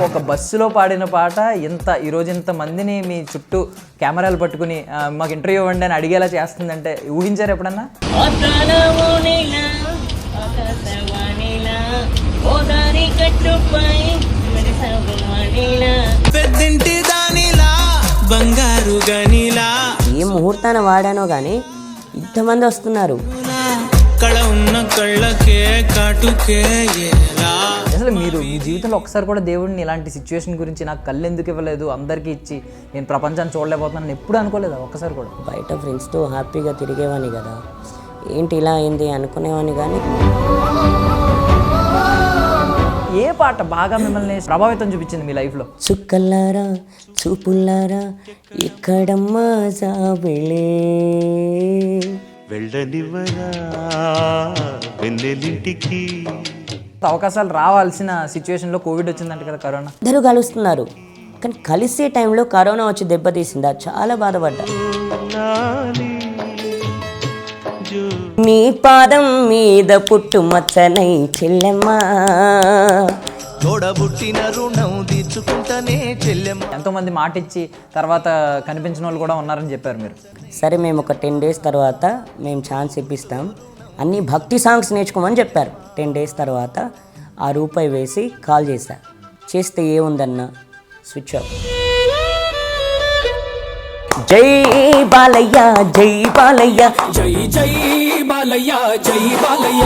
ఒక బస్సులో పాడిన పాట ఈరోజు ఇంతమందిని మీ చుట్టూ కెమెరాలు పట్టుకుని మాకు ఇంటర్వ్యూ ఇవ్వండి అని అడిగేలా చేస్తుందంటే ఊహించారు ఎప్పుడన్నా? ఏ ముహూర్తాన వాడానో కానీ ఇంతమంది వస్తున్నారు. అసలు మీరు మీ జీవితంలో ఒకసారి కూడా దేవుడిని ఇలాంటి సిచ్యువేషన్ గురించి నాకు కళ్ళు ఎందుకు ఇవ్వలేదు, అందరికీ ఇచ్చి నేను ప్రపంచాన్ని చూడలేకపోతున్నాను ఎప్పుడు అనుకోలేదు ఒక్కసారి కూడా? బయట ఫ్రెండ్స్తో హ్యాపీగా తిరిగేవాడిని కదా, ఏంటి ఇలా అయింది అనుకునేవాడిని. కానీ ఏ పాట బాగా మిమ్మల్ని ప్రభావితం చూపించింది మీ లైఫ్లో? చుక్కల్లారా చూపుల్లారా ఎక్కడమ్మా జాబిలే వెళ్ళనివ్వరా వెన్నెలింటికి. అవకాశాలు రావాల్సిన సిచ్యువేషన్లో కోవిడ్ వచ్చిందంట కదా, కరోనా. అందరూ కలుస్తున్నారు కానీ కలిసే టైంలో కరోనా వచ్చి దెబ్బతీసిందా, చాలా బాధపడ్డా. నీ పాదం మీద పుట్టు మచ్చనై చెల్లెమ్మా, తోడబుట్టిన రుణం తీర్చుకుంటానే చెల్లెమ్మ. ఎంతోమంది మాట ఇచ్చి తర్వాత కనిపించిన వాళ్ళు కూడా ఉన్నారని చెప్పారు మీరు. సరే మేము ఒక 10 days తర్వాత మేము ఛాన్స్ ఇప్పిస్తాం, అన్ని భక్తి సాంగ్స్ నేర్చుకోమని చెప్పారు. 10 days తర్వాత ఆ రూపాయి వేసి కాల్ చేస్తే ఏముందన్న స్విచ్ ఆఫ్. జై బాలయ్య జై బాలయ్య జై జై బాలయ్య జై బాలయ్య.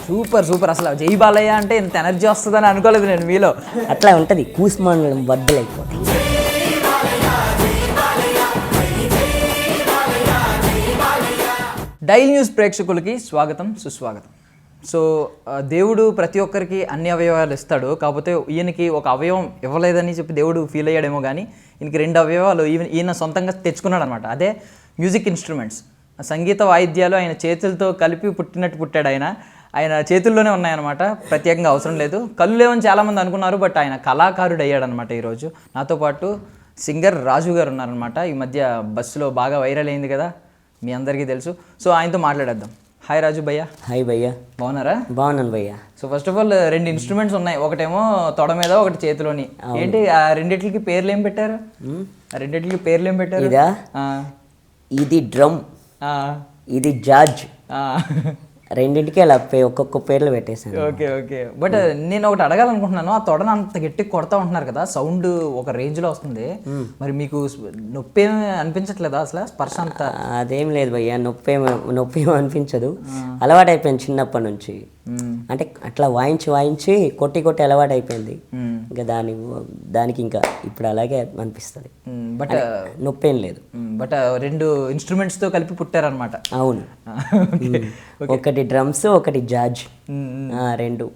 సూపర్. అసలు జై బాలయ్య అంటే ఇంత ఎనర్జీ వస్తుందని అనుకోలేదు నేను మీలో. అట్లా ఉంటుంది, కూసుమండలం బద్దలైపోతుంది. డైలీ న్యూస్ ప్రేక్షకులకి స్వాగతం సుస్వాగతం. సో దేవుడు ప్రతి ఒక్కరికి అన్ని అవయవాలు ఇస్తాడు, కాకపోతే ఈయనకి ఒక అవయవం ఇవ్వలేదని చెప్పి దేవుడు ఫీల్ అయ్యాడేమో కానీ ఈయనకి 2 అవయవాలు ఈయన సొంతంగా తెచ్చుకున్నాడు అనమాట. అదే మ్యూజిక్ ఇన్స్ట్రుమెంట్స్, సంగీత వాయిద్యాలు ఆయన చేతులతో కలిపి పుట్టాడు. ఆయన చేతుల్లోనే ఉన్నాయన్నమాట, ప్రత్యేకంగా అవసరం లేదు. కళ్ళు లేవని చాలామంది అనుకున్నారు, బట్ ఆయన కళాకారుడు అయ్యాడనమాట. ఈరోజు నాతో పాటు సింగర్ రాజు గారు ఉన్నారనమాట. ఈ మధ్య బస్సులో బాగా వైరల్ అయింది కదా, మీ అందరికీ తెలుసు. సో ఆయనతో మాట్లాడేద్దాం. హాయ్ రాజు భయ్యా. హాయ్ భయ్యా. బాగున్నారా? బాగున్నాను భయ్యా. So first of all 2 instruments ఉన్నాయి, ఒకటేమో తొడ మీద, ఒకటి చేతిలోని. ఏంటి ఆ రెండిట్లకి పేర్లు ఏం పెట్టారు? ఇదా, ఇది డ్రమ్, ఇది జార్జ్. రెండింటికి అలా ఒక్కొక్క పేర్లు పెట్టేశాను. ఓకే. బట్ నేను ఒకటి అడగాలనుకుంటున్నాను, ఆ తొడను అంత గట్టిగా కొడతా ఉంటున్నారు కదా, సౌండ్ ఒక రేంజ్ లో వస్తుంది, మరి మీకు నొప్పి ఏమి అనిపించట్లేదా అసలు? స్పర్శ అంతా అదేం లేదు భయ్యా, నొప్పి ఏమో అనిపించదు. అలవాటు అయిపోయింది చిన్నప్పటి నుంచి. అంటే అట్లా వాయించి కొట్టి అలవాటు అయిపోయింది. ఇంకా దానికి ఇంకా ఇప్పుడు అలాగే అనిపిస్తుంది, బట్ నొప్పి ఏం లేదు. బట్ 2 ఇన్స్ట్రుమెంట్స్ తో కలిపి పుట్టారనమాట. అవును, ఒకటి డ్రమ్స్, ఒకటి జార్జ్, 2.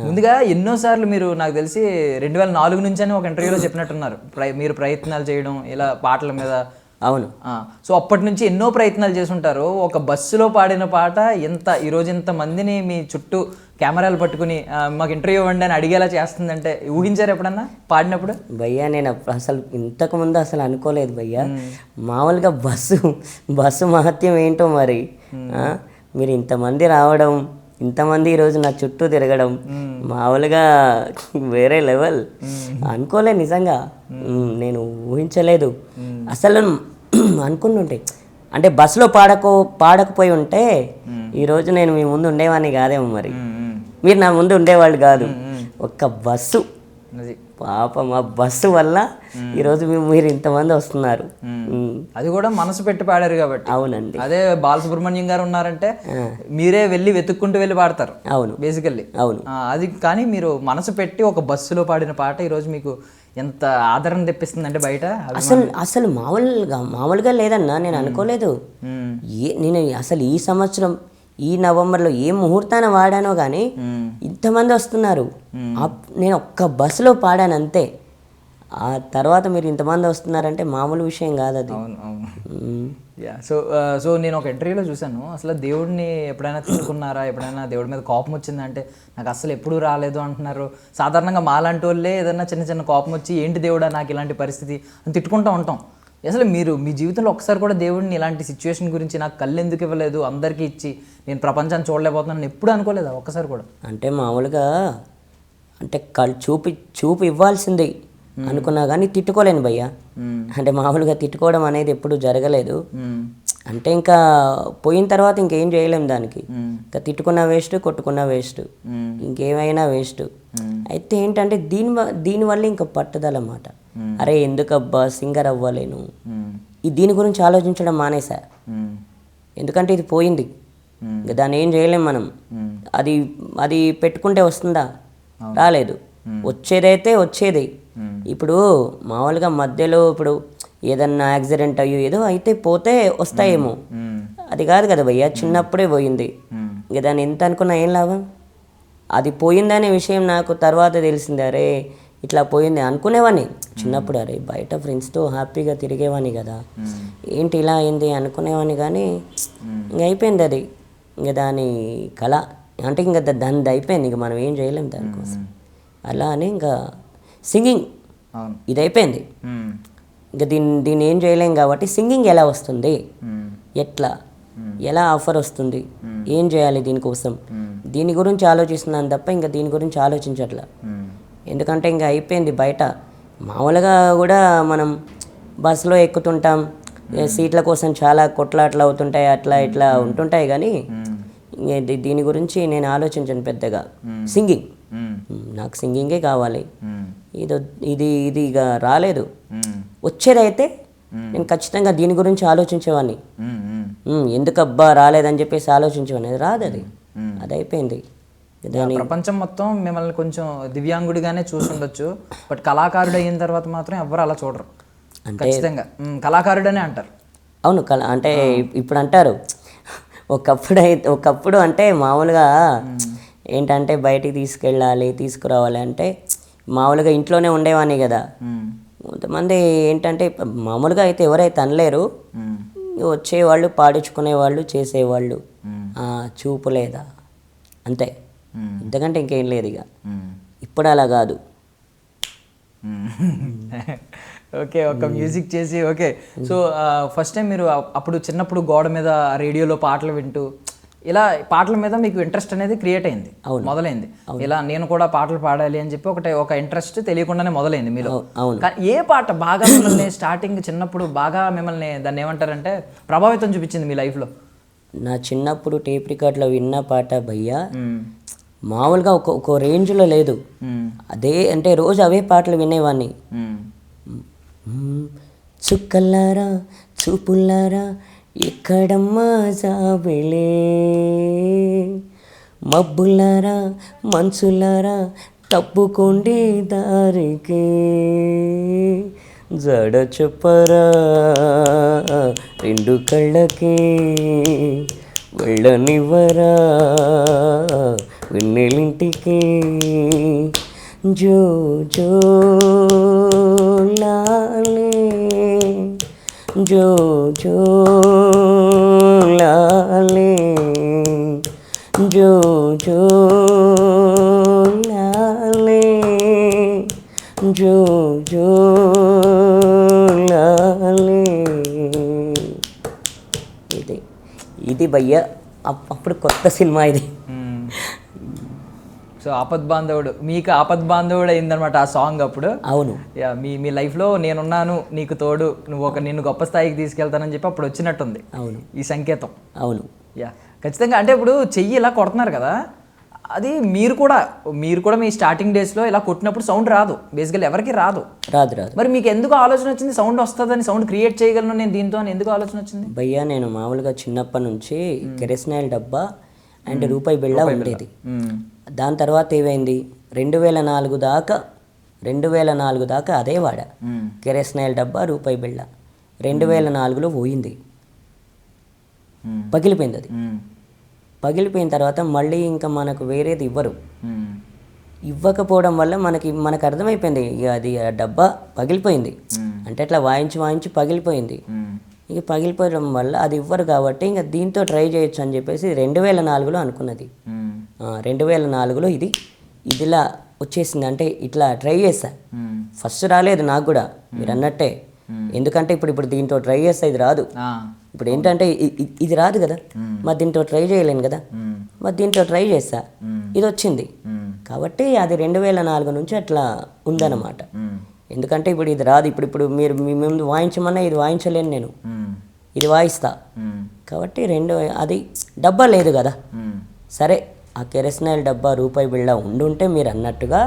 ముందుగా ఎన్నోసార్లు మీరు నాకు తెలిసి 2004 నుంచి అని ఒక ఇంటర్వ్యూలో చెప్పినట్టున్నారు, మీరు ప్రయత్నాలు చేయడం ఇలా పాటల మీద. అవును. సో అప్పటి నుంచి ఎన్నో ప్రయత్నాలు చేసుంటారు. ఒక బస్సులో పాడిన పాట ఈరోజు ఇంతమందిని మీ చుట్టూ కెమెరాలు పట్టుకుని మాకు ఇంటర్వ్యూ ఇవ్వండి అని అడిగేలా చేస్తుందంటే ఊహించారు ఎప్పుడన్నా పాడినప్పుడు? భయ్యా నేను అసలు ఇంతకుముందు అసలు అనుకోలేదు భయ్యా. మామూలుగా బస్సు మహత్యం ఏంటో మరి. మీరు ఇంతమంది రావడం, ఇంతమంది ఈరోజు నా చుట్టూ తిరగడం మామూలుగా వేరే లెవెల్. అనుకోలే నిజంగా, నేను ఊహించలేదు అసలు. అనుకుంటుంటే అంటే బస్సులో పాడకపోయి ఉంటే ఈరోజు నేను మీ ముందు ఉండేవాడిని కాదేమో, మరి మీరు నా ముందు ఉండేవాళ్ళు కాదు. ఒక్క బస్సు పాపం, ఆ బస్సు వల్ల ఈరోజు మీరు ఇంతమంది వస్తున్నారు. అది కూడా మనసు పెట్టి పాడారు కాబట్టి. అవునండి. అదే బాలసుబ్రహ్మణ్యం గారు ఉన్నారంటే మీరే వెళ్ళి వెతుక్కుంటూ వెళ్ళి పాడతారు. అవును, బేసికల్లీ. అవును, అది కానీ మీరు మనసు పెట్టి ఒక బస్సులో పాడిన పాట ఈరోజు మీకు ఎంత ఆదరణ తెప్పిస్తుందంటే బయట. అసలు మామూలుగా లేదన్నా, నేను అనుకోలేదు. నేను అసలు ఈ సంవత్సరం ఈ నవంబర్లో ఏ ముహూర్తాన వాడానో కానీ ఇంతమంది వస్తున్నారు. నేను ఒక్క బస్సులో పాడాను అంతే. ఆ తర్వాత మీరు ఇంతమంది వస్తున్నారంటే మామూలు విషయం కాదు అది. సో నేను ఒక ఇంటర్వ్యూలో చూశాను, అసలు దేవుడిని ఎప్పుడైనా తిట్టుకున్నారా, ఎప్పుడైనా దేవుడి మీద కోపం వచ్చిందంటే నాకు అసలు ఎప్పుడూ రాలేదు అంటున్నారు. సాధారణంగా మాలాంటి వాళ్ళే ఏదైనా చిన్న కోపం వచ్చి ఏంటి దేవుడా నాకు ఇలాంటి పరిస్థితి అని తిట్టుకుంటూ ఉంటాం. అసలు మీరు మీ జీవితంలో ఒకసారి కూడా దేవుడిని ఇలాంటి సిచ్యువేషన్ గురించి నాకు కళ్ళు ఎందుకు ఇవ్వలేదు, అందరికీ ఇచ్చి నేను ప్రపంచాన్ని చూడలేకపోతున్నాను ఎప్పుడు అనుకోలేదా ఒక్కసారి కూడా? అంటే మామూలుగా అంటే చూపు ఇవ్వాల్సింది అనుకున్నా కానీ తిట్టుకోలేను భయ్య. అంటే మామూలుగా తిట్టుకోవడం అనేది ఎప్పుడు జరగలేదు. అంటే ఇంకా పోయిన తర్వాత ఇంకేం చేయలేము దానికి. ఇంకా తిట్టుకున్న వేస్ట్, కొట్టుకున్న వేస్ట్, ఇంకేమైనా వేస్ట్. అయితే ఏంటంటే దీనివల్ల ఇంకా పట్టుదల అన్నమాట. అరే ఎందుకబ్బా సింగర్ అవ్వలేను, దీని గురించి ఆలోచించడం మానేసా. ఎందుకంటే ఇది పోయింది, ఇంకా దాన్ని ఏం చేయలేం మనం. అది పెట్టుకుంటే వస్తుందా? రాలేదు. వచ్చేదైతే వచ్చేది. ఇప్పుడు మామూలుగా మధ్యలో ఇప్పుడు ఏదన్నా యాక్సిడెంట్ అయ్యో ఏదో అయితే పోతే వస్తాయేమో, అది కాదు కదా భయ్య. చిన్నప్పుడే పోయింది, ఇక దాన్ని ఎంత అనుకున్నా ఏం లాభం? అది పోయిందనే విషయం నాకు తర్వాత తెలిసింది. అరే ఇట్లా పోయింది అనుకునేవాడిని చిన్నప్పుడు. అరే బయట ఫ్రెండ్స్తో హ్యాపీగా తిరిగేవాడిని కదా, ఏంటి ఇలా అయింది అనుకునేవాడిని. కానీ ఇంక అయిపోయింది అది, ఇంక దాని కళ అంటే ఇంకా దాన్ని అయిపోయింది, ఇంక మనం ఏం చేయలేం దానికోసం. అలా అని ఇంకా సింగింగ్ ఇది అయిపోయింది. ఇంకా దీన్ని ఏం చేయలేం కాబట్టి సింగింగ్ ఎలా వస్తుంది, ఎలా ఆఫర్ వస్తుంది, ఏం చేయాలి దీనికోసం, దీని గురించి ఆలోచిస్తున్నాను తప్ప ఇంకా దీని గురించి ఆలోచించట్లా. ఎందుకంటే ఇంకా అయిపోయింది. బయట మామూలుగా కూడా మనం బస్సులో ఎక్కుతుంటాం, సీట్ల కోసం చాలా కొట్లాట్లు అవుతుంటాయి, అట్లా ఇట్లా ఉంటుంటాయి. కానీ దీని గురించి నేను ఆలోచించను పెద్దగా. సింగింగ్ నాకు సింగింగే కావాలి. ఇది ఇక రాలేదు. వచ్చేదైతే నేను ఖచ్చితంగా దీని గురించి ఆలోచించేవాడిని. ఎందుకబ్బా రాలేదని చెప్పేసి ఆలోచించేవాడిని. అది రాదు, అది అయిపోయింది. ప్రపంచం మొత్తం మిమ్మల్ని కొంచెం దివ్యాంగుడిగానే చూసుండొచ్చు, బట్ కళాకారుడు అయిన తర్వాత మాత్రం ఎవరు అలా చూడరు. ఖచ్చితంగా కళాకారుడనే అంటారు. అవును, అంటే ఇప్పుడు అంటారు. ఒకప్పుడు అంటే మామూలుగా ఏంటంటే బయటికి తీసుకురావాలి అంటే మామూలుగా ఇంట్లోనే ఉండేవాడిని కదా. కొంతమంది ఏంటంటే మామూలుగా అయితే ఎవరైతే అనలేరు, వచ్చేవాళ్ళు, పాడించుకునేవాళ్ళు, చేసేవాళ్ళు. చూపు లేదా అంతే, ఇంతకంటే ఇంకేం లేదు. ఇక ఇప్పుడు అలా కాదు. ఓకే, ఒక మ్యూజిక్ చేసి ఓకే. సో ఫస్ట్ టైం మీరు అప్పుడు చిన్నప్పుడు గోడ మీద రేడియోలో పాటలు వింటూ ఇలా పాటల మీద మీకు ఇంట్రెస్ట్ అనేది క్రియేట్ అయింది, మొదలైంది. ఇలా నేను కూడా పాటలు పాడాలి అని చెప్పి ఒక ఇంట్రెస్ట్ తెలియకుండానే మొదలైంది మీలో. కానీ ఏ పాట బాగా మిమ్మల్ని స్టార్టింగ్ చిన్నప్పుడు బాగా మిమ్మల్ని దాన్ని ఏమంటారంటే ప్రభావితం చూపించింది మీ లైఫ్లో? నా చిన్నప్పుడు టేప్ రికార్డ్లో విన్న పాట భయ్యా మామూలుగా ఒక రేంజ్లో లేదు. అదే అంటే రోజు అవే పాటలు వినేవాడిని. చుక్కల్లారా చూపుల్లారా ఎక్కడమ్మా జాబిలే, మబ్బులారా మంచులారా తప్పుకోండి దారికి, జడ చెప్పరా రెండు కళ్ళకి, వెళ్ళనివ్వరా వెన్నెలింటికి, జో జో లాలే జో జో లాలే జో జో లాలే జో జో లాలే. ఇది భయ్య అప్పుడు కొత్త సినిమా ఇది. సో ఆపద్బాంధవుడు, మీకు ఆపద్బాంధవుడు అయిందనమాట ఆ సాంగ్ అప్పుడు. అవును, మీ లైఫ్లో నేనున్నాను నీకు తోడు, నిన్ను గొప్ప స్థాయికి తీసుకెళ్తానని చెప్పి అప్పుడు వచ్చినట్టుంది. అవును, ఈ సంకేతం. అవును, ఖచ్చితంగా. అంటే ఇప్పుడు చెయ్యి ఇలా కొడుతున్నారు కదా, అది మీరు కూడా మీ స్టార్టింగ్ డేస్లో ఇలా కొట్టినప్పుడు సౌండ్ రాదు, బేసికల్లీ ఎవరికి రాదు. మరి మీకు ఎందుకు ఆలోచన వచ్చింది సౌండ్ వస్తుందని, సౌండ్ క్రియేట్ చేయగలను నేను దీంతో అని ఎందుకు ఆలోచన వచ్చింది? భయ్యా నేను మామూలుగా చిన్నప్పటి నుంచి కెరస్నాయిల్ డబ్బా అండ్ రూపాయి బిళ్ళ ఉండేది. దాని తర్వాత ఏమైంది, 2004 దాకా అదే వాడా, కెరస్నాయిల్ డబ్బా రూపాయి బిళ్ళ. 2004లో పోయింది, పగిలిపోయింది. అది పగిలిపోయిన తర్వాత మళ్ళీ ఇంకా మనకు వేరేది ఇవ్వకపోవడం వల్ల మనకు అర్థమైపోయింది ఇక అది ఆ డబ్బా పగిలిపోయింది. అంటే అట్లా వాయించి పగిలిపోయింది. ఇక పగిలిపోవడం వల్ల అది ఇవ్వరు కాబట్టి ఇంకా దీంతో ట్రై చేయొచ్చు అని చెప్పేసి 2004లో అనుకున్నది. 2004లో ఇదిలా వచ్చేసింది. అంటే ఇట్లా ట్రై చేశా. ఫస్ట్ రాలేదు నాకు కూడా, మీరు అన్నట్టే. ఎందుకంటే ఇప్పుడు దీంతో ట్రై చేస్తా ఇది రాదు. ఇప్పుడు ఏంటంటే ఇది రాదు కదా, మరి దీంతో ట్రై చేయలేను కదా, మరి దీంతో ట్రై చేస్తా, ఇది వచ్చింది. కాబట్టి అది 2004 నుంచి అట్లా ఉందన్నమాట. ఎందుకంటే ఇప్పుడు ఇది రాదు, ఇప్పుడు మీరు మీ ముందు వాయించమన్నా ఇది వాయించలేను నేను, ఇది వాయిస్తా. కాబట్టి అది డబ్బా లేదు కదా, సరే ఆ కెరసనాయిల్ డబ్బా రూపాయి బిళ్ళ ఉండుంటే మీరు అన్నట్టుగా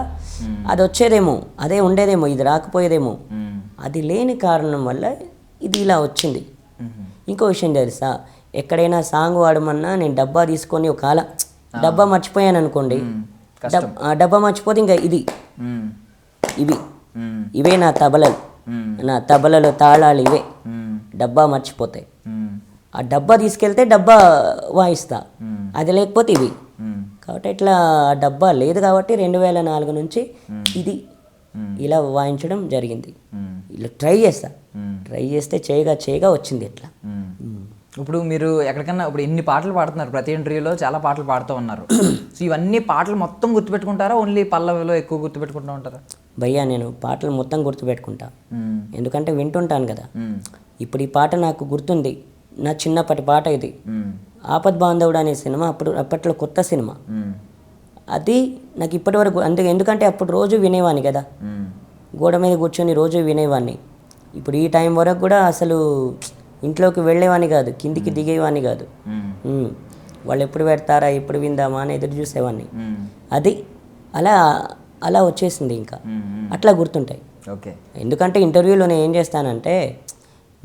అది వచ్చేదేమో, అదే ఉండేదేమో, ఇది రాకపోయేదేమో. అది లేని కారణం వల్ల ఇది ఇలా వచ్చింది. ఇంకో విషయం తెలుసా, ఎక్కడైనా సాంగ్ వాడమన్నా నేను డబ్బా తీసుకొని ఒకవేళ డబ్బా మర్చిపోయాను అనుకోండి, డబ్బా మర్చిపోతే ఇంకా ఇవే నా తబలలో తాళాలు ఇవే, డబ్బా మర్చిపోతాయి. ఆ డబ్బా తీసుకెళ్తే డబ్బా వాయిస్తా, అది లేకపోతే ఇవి. కాబట్టి ఇట్లా డబ్బా లేదు కాబట్టి 2004 నుంచి ఇది ఇలా వాయించడం జరిగింది. ఇలా ట్రై చేస్తే చేయగా వచ్చింది ఇట్లా. ఇప్పుడు మీరు ఎక్కడికన్నా ఇప్పుడు ఇన్ని పాటలు పాడుతున్నారు, ప్రతి ఇంటర్వ్యూలో చాలా పాటలు పాడుతూ ఉన్నారు. సో ఇవన్నీ పాటలు మొత్తం గుర్తుపెట్టుకుంటారా, ఓన్లీ పల్లవిలో ఎక్కువ గుర్తుపెట్టుకుంటూ ఉంటారా? భయ్యా నేను పాటలు మొత్తం గుర్తుపెట్టుకుంటా, ఎందుకంటే వింటుంటాను కదా. ఇప్పుడు ఈ పాట నాకు గుర్తుంది, నా చిన్నప్పటి పాట ఇది. ఆపద్ బాంధవుడు అనే సినిమా అప్పట్లో కొత్త సినిమా, అది నాకు ఇప్పటి వరకు ఎందుకంటే అప్పుడు రోజు వినేవాడిని కదా, గోడ మీద కూర్చొని రోజు వినేవాడిని. ఇప్పుడు ఈ టైం వరకు కూడా అసలు ఇంట్లోకి వెళ్ళేవాడిని కాదు, కిందికి దిగేవాడిని కాదు. వాళ్ళు ఎప్పుడు పెడతారా, ఎప్పుడు విందామా అని ఎదురు చూసేవాడిని. అది అలా వచ్చేసింది, ఇంకా అట్లా గుర్తుంటాయి. ఓకే. ఎందుకంటే ఇంటర్వ్యూలో నేను ఏం చేస్తానంటే,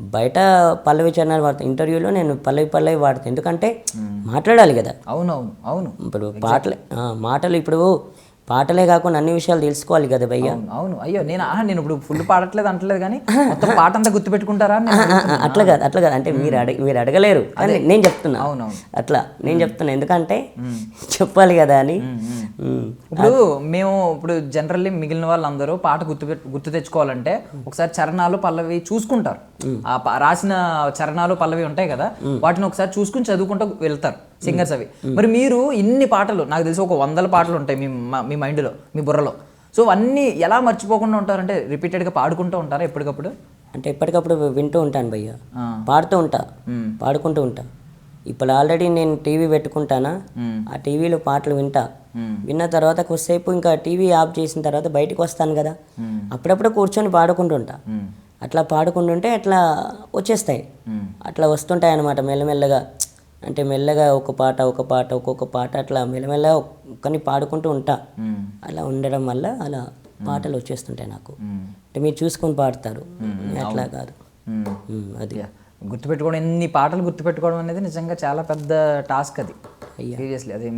బయట పల్లవి చరణాలు వాడతాను, ఇంటర్వ్యూలో నేను పల్లవి వాడతాను. ఎందుకంటే మాట్లాడాలి కదా. అవును. ఇప్పుడు మాటలు ఇప్పుడు పాటలే కాకుండా అన్ని విషయాలు తెలుసుకోవాలి కదా భయ్య. అవును. అయ్యో నేను ఇప్పుడు ఫుల్ పాడట్లేదు అంటలేదు, కానీ మొత్తం పాట అంతా గుర్తుపెట్టుకుంటారా? అట్లా కాదు అంటే మీరు అడగలేరు, కానీ నేను చెప్తున్నా. అట్లా నేను చెప్తున్నా, ఎందుకంటే చెప్పాలి కదా అని. ఇప్పుడు జనరల్లీ మిగిలిన వాళ్ళందరూ పాట గుర్తు తెచ్చుకోవాలంటే ఒకసారి చరణాలు పల్లవి చూసుకుంటారు, రాసిన చరణాలు పల్లవి ఉంటాయి కదా, వాటిని ఒకసారి చూసుకుని చదువుకుంటూ వెళ్తారు సింగర్స్ అవి. మరి మీరు ఇన్ని పాటలు, నాకు తెలిసి ఒక 100 పాటలు ఉంటాయి మీ మైండ్లో, మీ బుర్రలో. సో అన్నీ ఎలా మర్చిపోకుండా ఉంటారంటే రిపీటెడ్గా పాడుకుంటూ ఉంటారా ఎప్పటికప్పుడు? అంటే ఎప్పటికప్పుడు వింటూ ఉంటాను భయ్య, పాడుతూ ఉంటా, పాడుకుంటూ ఉంటా. ఇప్పుడు ఆల్రెడీ నేను టీవీ పెట్టుకుంటానా, ఆ టీవీలో పాటలు విన్న తర్వాత కొద్దిసేపు ఇంకా టీవీ ఆఫ్ చేసిన తర్వాత బయటకు వస్తాను కదా, అప్పుడప్పుడు కూర్చొని పాడుకుంటుంటా. అట్లా పాడుకుంటుంటే అట్లా వచ్చేస్తాయి, అట్లా వస్తుంటాయి అన్నమాట మెల్లమెల్లగా. అంటే మెల్లగా ఒక్కొక్క పాట అట్లా మెల్లమెల్లగా కొన్ని పాడుకుంటూ ఉంటా. అలా ఉండడం వల్ల అలా పాటలు వచ్చేస్తుంటాయి నాకు. అంటే మీరు చూసుకొని పాడతారు, అట్లా కాదు. అది గుర్తుపెట్టుకోవడం, ఎన్ని పాటలు గుర్తుపెట్టుకోవడం అనేది నిజంగా చాలా పెద్ద టాస్క్ అది. సీరియస్లీ అది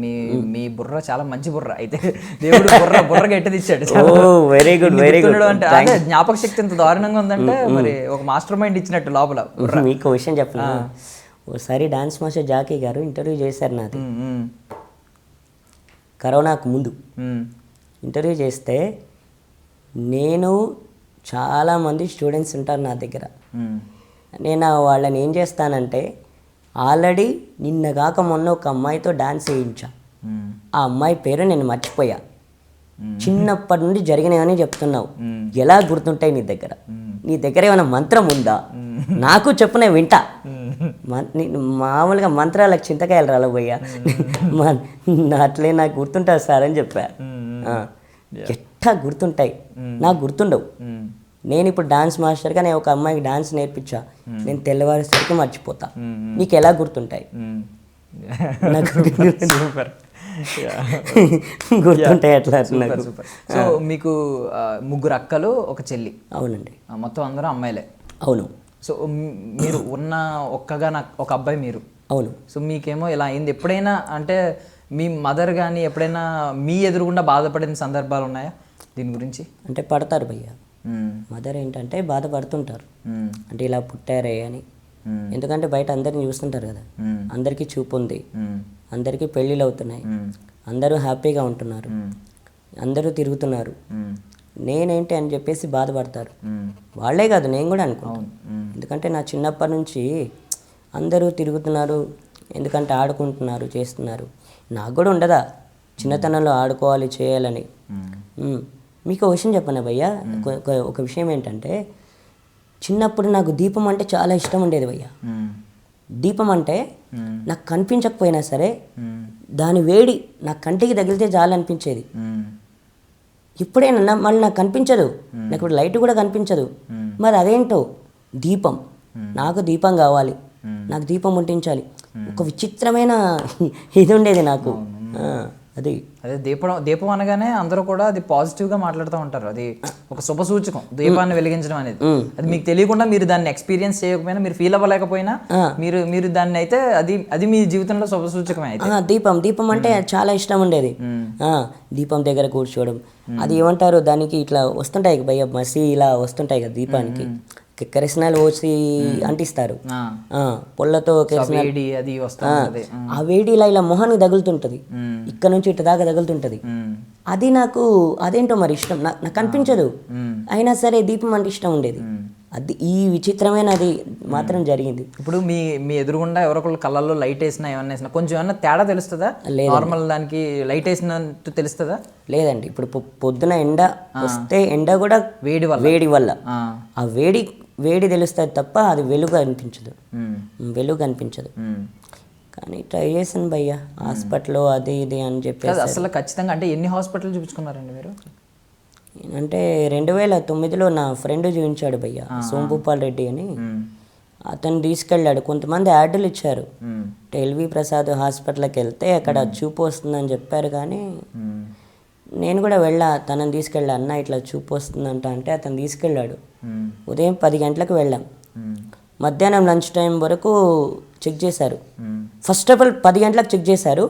మీ బుర్ర చాలా మంచి బుర్ర అయితే, దేవుడు బుర్ర గట్టిది ఇచ్చాడు. వెరీ గుడ్ అంటే అదే జ్ఞాపక శక్తి ఎంత దారుణంగా ఉందంటే మరి ఒక మాస్టర్ మైండ్ ఇచ్చినట్టు లోపల. మీకు విషయం చెప్పనా, ఓసారి డాన్స్ మాస్టర్ జాకీ గారు ఇంటర్వ్యూ చేశారు నాది, కరోనాకు ముందు ఇంటర్వ్యూ చేస్తే. నేను చాలామంది స్టూడెంట్స్ ఉంటారు నా దగ్గర, నేను వాళ్ళని ఏం చేస్తానంటే, ఆల్రెడీ నిన్నగాక మొన్న ఒక అమ్మాయితో డాన్స్ వేయించా, ఆ అమ్మాయి పేరు నేను మర్చిపోయా. చిన్నప్పటి నుండి జరిగినాయని చెప్తున్నావు, ఎలా గుర్తుంటాయి నీ దగ్గర ఏమైనా మంత్రం ఉందా? నాకు చెప్పు, నేను వింటా. మామూలుగా మంత్రాలకు చింతకాయలు రాలబోయ్యా, అట్లే నాకు గుర్తుంటుంది సార్ అని చెప్పా. ఎట్టా గుర్తుంటాయి, నాకు గుర్తుండవు. నేను ఇప్పుడు డాన్స్ మాస్టర్గా నేను ఒక అమ్మాయికి డాన్స్ నేర్పించా, నేను తెల్లవారేసరికి మర్చిపోతా. నీకు ఎలా గుర్తుంటాయి? నాకు గుర్తుంటాయి అట్లా. సో మీకు 3 అక్కలు, ఒక చెల్లి? అవునండి. మొత్తం అందరూ అమ్మాయిలే? అవును. సో మీరు ఉన్న ఒక అబ్బాయి మీరు? అవును. సో మీకేమో ఇలా అయింది ఎప్పుడైనా, అంటే మీ మదర్ కానీ ఎప్పుడైనా మీ ఎదురుగుండా బాధపడిన సందర్భాలు ఉన్నాయా దీని గురించి? అంటే పడతారు భయ్య, మదర్ ఏంటంటే బాధపడుతుంటారు, అంటే ఇలా పుట్టారే అని. ఎందుకంటే బయట అందరిని చూస్తుంటారు కదా, అందరికీ చూపు ఉంది, అందరికీ పెళ్ళిళ్ళు అవుతున్నాయి, అందరూ హ్యాపీగా ఉంటున్నారు, అందరూ తిరుగుతున్నారు, నేనేంటి అని చెప్పేసి బాధపడతారు. వాళ్ళే కాదు, నేను కూడా అనుకుంటాను. ఎందుకంటే నా చిన్నప్పటి నుంచి అందరూ తిరుగుతున్నారు, ఎందుకంటే ఆడుకుంటున్నారు, చేస్తున్నారు. నాకు కూడా ఉండదా చిన్నతనంలో ఆడుకోవాలి, చేయాలని? మీకు ఒక విషయం చెప్పనా భయ్యా, ఒక విషయం ఏంటంటే, చిన్నప్పుడు నాకు దీపం అంటే చాలా ఇష్టం ఉండేది భయ్యా. దీపం అంటే నాకు కనిపించకపోయినా సరే దాని వేడి నా కంటికి తగిలితే చాలు అనిపించేది. ఎప్పుడైనా మళ్ళీ నాకు కనిపించదు, నాకు ఇప్పుడు లైట్ కూడా కనిపించదు. మరి అదేంటో దీపం, నాకు దీపం కావాలి, నాకు దీపం ముట్టించాలి. ఒక విచిత్రమైన ఇది ఉండేది నాకు. అది అదే దీపం అనగానే అందరూ కూడా అది పాజిటివ్గా మాట్లాడుతూ ఉంటారు. అది ఒక శుభ సూచకం, దీపాన్ని వెలిగించడం అనేది. అది మీకు తెలియకుండా మీరు దాన్ని ఎక్స్పీరియన్స్ చేయకపోయినా, మీరు ఫీల్ అవ్వలేకపోయినా, మీరు దాన్ని అయితే అది మీ జీవితంలో శుభ సూచకమే. అయితే దీపం అంటే చాలా ఇష్టం ఉండేది. దీపం దగ్గర కూర్చోవడం, అది ఏమంటారు దానికి, ఇట్లా వస్తుంటాయి భయ్య మసి ఇలా వస్తుంటాయి కదా దీపానికి, కిరసనాలు పోసి అంటిస్తారు పొల్లతో. ఆ వేడి ఇలా మొహానికి తగులుతుంటది, ఇక్కడ నుంచి ఇటు దాకా తగులుతుంటది. అది నాకు అదేంటో మరి ఇష్టం, నాకు అనిపించదు. అయినా సరే దీపం అంటే ఇష్టం ఉండేది. అది ఈ విచిత్రమైన అది మాత్రం జరిగింది. ఇప్పుడు మీ ఎదురుగుండా ఎవరొకళ్ళు కళ్ళల్లో లైట్ వేసినా ఏమన్నా వేసినా కొంచెం ఏమన్నా తేడా తెలుస్తుందా? నార్మల్ దానికి లైట్ వేసినట్టు తెలుస్తుందా? లేదండి. ఇప్పుడు పొద్దున ఎండ వస్తే ఎండ కూడా వేడి వల్ల ఆ వేడి తెలుస్తుంది తప్ప అది వెలుగు అనిపించదు. కానీ ట్రై చేశాను భయ్య, హాస్పిటల్ అది ఇది అని చెప్పేసి. అసలు ఖచ్చితంగా అంటే ఎన్ని హాస్పిటల్ చూపించుకున్నారండి మీరు? అంటే 2009లో నా ఫ్రెండ్ చూపించాడు భయ్య, సోంభూపాల్ రెడ్డి అని. అతను తీసుకెళ్ళాడు, కొంతమంది యాడ్లు ఇచ్చారు. ఎల్వి ప్రసాద్ హాస్పిటల్కి వెళ్తే అక్కడ చూపు వస్తుందని చెప్పారు. కానీ నేను కూడా తనని తీసుకెళ్ళా, అన్న ఇట్లా చూపు వస్తుందంట అంటే అతను తీసుకెళ్ళాడు. ఉదయం 10 గంటలకు వెళ్ళాం, మధ్యాహ్నం లంచ్ టైం వరకు చెక్ చేశారు. ఫస్ట్ ఆఫ్ ఆల్ 10 గంటలకు చెక్ చేశారు,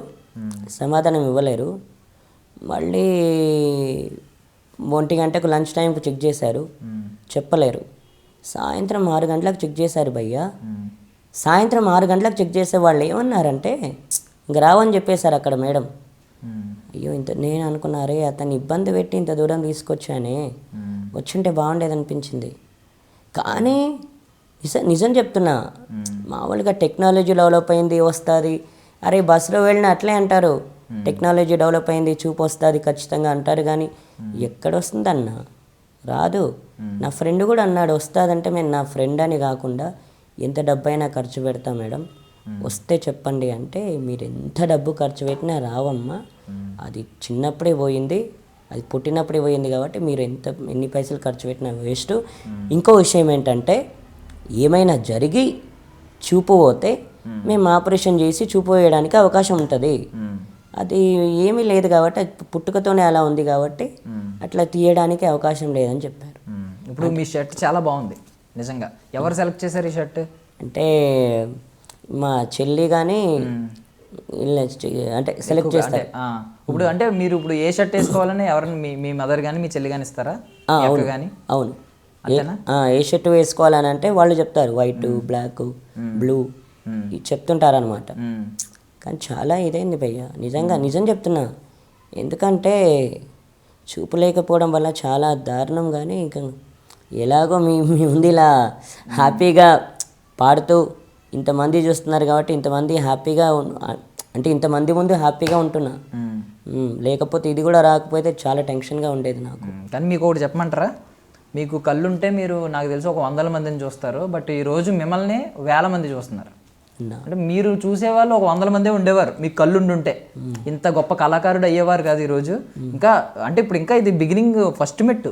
సమాధానం ఇవ్వలేరు. మళ్ళీ 1 గంటకు లంచ్ టైంకు చెక్ చేశారు, చెప్పలేరు. సాయంత్రం 6 గంటలకు చెక్ చేశారు భయ్య. సాయంత్రం 6 గంటలకు చెక్ చేసే వాళ్ళు ఏమన్నారంటే ఇంక రావని చెప్పేశారు అక్కడ మేడం. అయ్యో నేను అనుకున్నారే, అతన్ని ఇబ్బంది పెట్టి ఇంత దూరం తీసుకొచ్చానే, వచ్చుంటే బాగుండేది అనిపించింది. కానీ నిజం చెప్తున్నా, మామూలుగా టెక్నాలజీ డెవలప్ అయింది వస్తుంది, అరే బస్సులో వెళ్ళినా అట్లే అంటారు, టెక్నాలజీ డెవలప్ అయింది చూపు వస్తుంది ఖచ్చితంగా అంటారు. కానీ ఎక్కడొస్తుందన్న, రాదు. నా ఫ్రెండ్ కూడా అన్నాడు వస్తుందంటే, మేము నా ఫ్రెండ్ అని కాకుండా ఎంత డబ్బైనా ఖర్చు పెడతా మేడం, వస్తే చెప్పండి అంటే, మీరు ఎంత డబ్బు ఖర్చు పెట్టినా రావమ్మా, అది చిన్నప్పుడే పోయింది, అది పుట్టినప్పుడే పోయింది, కాబట్టి మీరు ఎన్ని పైసలు ఖర్చు పెట్టినా వేస్ట్. ఇంకో విషయం ఏంటంటే, ఏమైనా జరిగి చూపు పోతే మేము ఆపరేషన్ చేసి చూపు వేయడానికి అవకాశం ఉంటుంది. అది ఏమీ లేదు కాబట్టి, పుట్టుకతోనే అలా ఉంది కాబట్టి అట్లా తీయడానికి అవకాశం లేదని చెప్పారు. ఇప్పుడు మీ షర్ట్ చాలా బాగుంది నిజంగా. ఎవరు సెలెక్ట్ చేశారు ఈ షర్ట్? అంటే మా చెల్లి కానీ అంటే సెలెక్ట్ చేస్తారు. ఇప్పుడు అంటే మీరు ఇప్పుడు ఏ షర్ట్ వేసుకోవాలని ఎవరైనా మీ మదర్ కానీ మీ చెల్లి కానీ ఇస్తారా? అవును, ఏ షర్ట్ వేసుకోవాలని అంటే వాళ్ళు చెప్తారు, వైట్, బ్లాక్, బ్లూ చెప్తుంటారు అనమాట. కానీ చాలా ఇదైంది భయ్య, నిజం చెప్తున్నా. ఎందుకంటే చూపు లేకపోవడం వల్ల చాలా దారుణం. కానీ ఇంకా ఎలాగో మీ ముందు ఇలా హ్యాపీగా పాడుతూ ఇంతమంది చూస్తున్నారు కాబట్టి ఇంతమంది హ్యాపీగా, అంటే ఇంతమంది ముందు హ్యాపీగా ఉంటున్నా. లేకపోతే ఇది కూడా రాకపోతే చాలా టెన్షన్గా ఉండేది నాకు. కానీ మీకు ఒకటి చెప్పమంటారా? మీకు కళ్ళుంటే మీరు నాకు తెలిసి ఒక 100 మందిని చూస్తారు, బట్ ఈరోజు మిమ్మల్ని 1000 మంది చూస్తున్నారు. అంటే మీరు చూసేవాళ్ళు ఒక 100 మందే ఉండేవారు మీకు కళ్ళుండుంటే. ఇంత గొప్ప కళాకారుడు అయ్యేవారు కాదు ఈరోజు. ఇంకా అంటే ఇప్పుడు ఇంకా ఇది బిగినింగ్, ఫస్ట్ మెట్టు.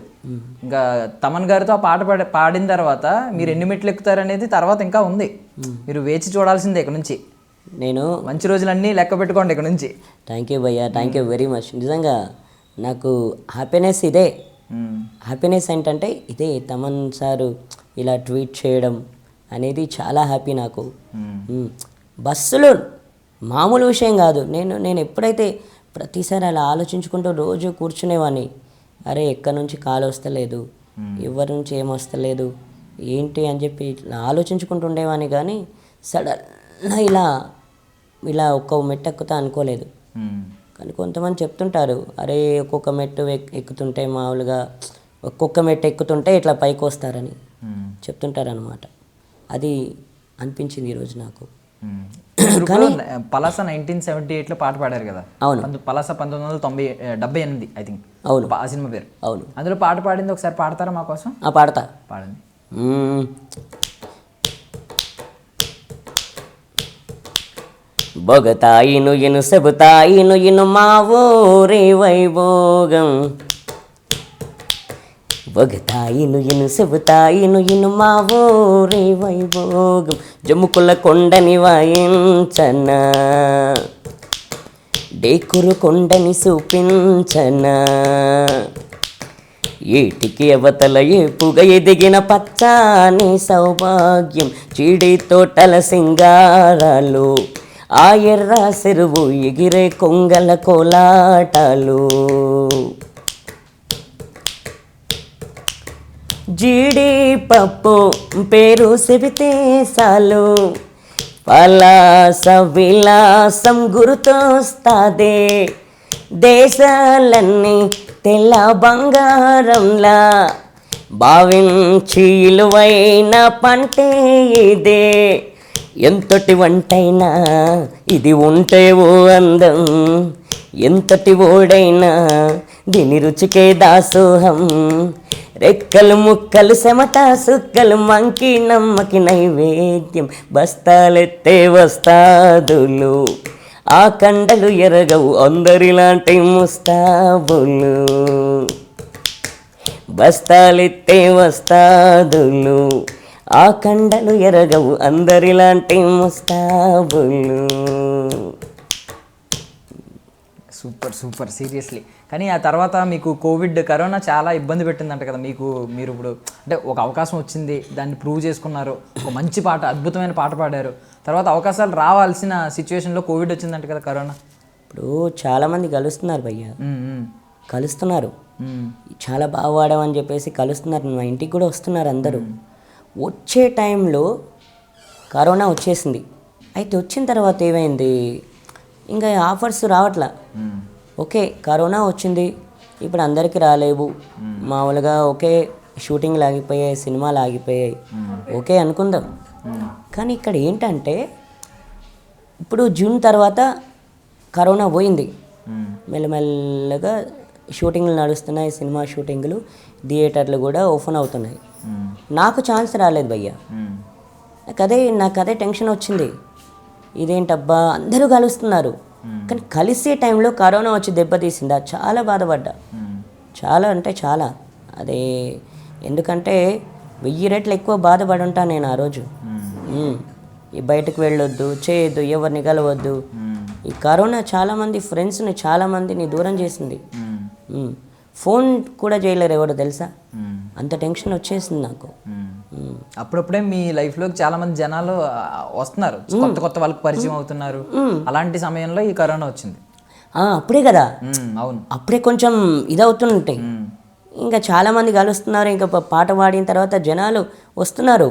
ఇంకా తమన్ గారితో ఆ పాట పాడిన తర్వాత మీరు ఎన్ని మెట్లు ఎక్కుతారు అనేది తర్వాత ఇంకా ఉంది. మీరు వేచి చూడాల్సిందే ఇక్కడ నుంచి. నేను మంచి రోజులన్నీ లెక్క పెట్టుకోండి ఇక్కడ నుంచి. థ్యాంక్ యూ భయ్యా, థ్యాంక్ యూ వెరీ మచ్. నిజంగా నాకు హ్యాపీనెస్ ఇదే. హ్యాపీనెస్ ఏంటంటే ఇదే, తమన్ సారు ఇలా ట్వీట్ చేయడం అనేది చాలా హ్యాపీ నాకు. బస్సులో మామూలు విషయం కాదు. నేను ఎప్పుడైతే ప్రతిసారి అలా ఆలోచించుకుంటూ రోజు కూర్చునేవాడిని, అరే ఎక్కడి నుంచి కాల్ వస్తలేదు, ఎవరి నుంచి ఏం వస్తలేదు ఏంటి అని చెప్పి ఇట్లా ఆలోచించుకుంటూ ఉండేవాడిని. కానీ సడన్గా ఇలా ఒక్క మెట్టు ఎక్కుతా అనుకోలేదు. కానీ కొంతమంది చెప్తుంటారు, అరే ఒక్కొక్క మెట్టు ఎక్కుతుంటే మామూలుగా ఒక్కొక్క మెట్టు ఎక్కుతుంటే ఇట్లా పైకి వస్తారని చెప్తుంటారు అనమాట. అది అనిపించింది ఈరోజు నాకు. కానీ పలాస 1978లో పాట పాడారు కదా? అవును. Palasa 1978 I think. అవును, ఆ సినిమా పేరు. అవును. అందులో పాట పాడింది ఒకసారి పాడతారా మా కోసం? పాడతా. పాడండి. బొగతాయిను ఇను సెబుతాయిను ఇను మా ఊరి వైభోగం, ఒగతాయిను ఇను చెబుతాయిను ఇను మా ఊరి వైభోగం జమ్ముకుల కొండని వాయించనా డేకురు కొండని చూపించనా ఏటికి అవతల ఏపుగా ఎదిగిన పచ్చాని సౌభాగ్యం చీడి తోటల సింగారాలు ఆ ఎర్ర చెరువు ఎగిరే కొంగల కోలాటాలు జీడి పప్పు పేరు చెబితే చాలు పలాస విలాసం గుర్తొస్తాదే దేశాలన్నీ తెల్ల బంగారంలా భావించి ఇలువైన పంటే ఇదే ఎంతటి వంటైనా ఇది ఉంటే ఓ అందం ఎంతటి ఓడైనా దీని రుచికే దాసోహం రెక్కలు ముక్కలు చెమట సుక్కలు మంకి నమ్మకి నైవేద్యం బస్తాలెత్తే వస్తాదులు ఆ కండలు ఎరగవు అందరిలాంటి ముస్తాబులు బస్తాలెత్తే వస్తాదులు ఆ కండలు ఎరగవు అందరిలాంటి ముస్తాబులు. Super super seriously. కానీ ఆ తర్వాత మీకు కరోనా చాలా ఇబ్బంది పెట్టిందంట కదా మీరు ఇప్పుడు అంటే ఒక అవకాశం వచ్చింది, దాన్ని ప్రూవ్ చేసుకున్నారు, ఒక మంచి పాట అద్భుతమైన పాట పాడారు, తర్వాత అవకాశాలు రావాల్సిన సిచ్యువేషన్లో కోవిడ్ వచ్చిందంట కదా కరోనా. ఇప్పుడు చాలామంది కలుస్తున్నారు భయ్య, కలుస్తున్నారు, చాలా బాగా వాడామని చెప్పేసి కలుస్తున్నారు, మా ఇంటికి కూడా వస్తున్నారు అందరూ. వచ్చే టైంలో కరోనా వచ్చేసింది. అయితే వచ్చిన తర్వాత ఏమైంది, ఇంకా ఆఫర్స్ రావట్లా. ఓకే కరోనా వచ్చింది, ఇప్పుడు అందరికీ రాలేవు, మామూలుగా ఓకే షూటింగ్లు ఆగిపోయాయి, సినిమాలు ఆగిపోయాయి, ఓకే అనుకుందాం. కానీ ఇక్కడ ఏంటంటే ఇప్పుడు జూన్ తర్వాత కరోనా పోయింది, మెల్లమెల్లగా షూటింగ్లు నడుస్తున్నాయి, సినిమా షూటింగ్లు, థియేటర్లు కూడా ఓపెన్ అవుతున్నాయి. నాకు ఛాన్స్ రాలేదు భయ్య. నాకు అదే టెన్షన్ వచ్చింది, ఇదేంటబ్బా అందరూ కలుస్తున్నారు, కానీ కలిసే టైంలో కరోనా వచ్చి దెబ్బతీసిందా, చాలా బాధపడ్డా, చాలా అంటే చాలా. అదే ఎందుకంటే 1000 రెట్లు ఎక్కువ బాధపడి ఉంటాను నేను ఆ రోజు. ఈ బయటకు వెళ్ళొద్దు, చేయొద్దు, ఎవరిని కలవద్దు. ఈ కరోనా చాలామంది ఫ్రెండ్స్ని చాలామందిని దూరం చేసింది. ఫోన్ కూడా చేయలేరు ఎవరు తెలుసా, అంత టెన్షన్ వచ్చేసింది నాకు. అప్పుడప్పుడే మీ లైఫ్లోకి చాలా మంది జనాలు వస్తున్నారు, కొత్త కొత్త వాళ్ళకి పరిచయం అవుతున్నారు. అలాంటి సమయంలో ఈ కరోనా వచ్చింది. అప్పుడే కదా, అవును, అప్పుడే కొంచెం ఇదవుతుంటాయి. ఇంకా చాలా మంది కలుస్తున్నారు, ఇంకా పాట పాడిన తర్వాత జనాలు వస్తున్నారు.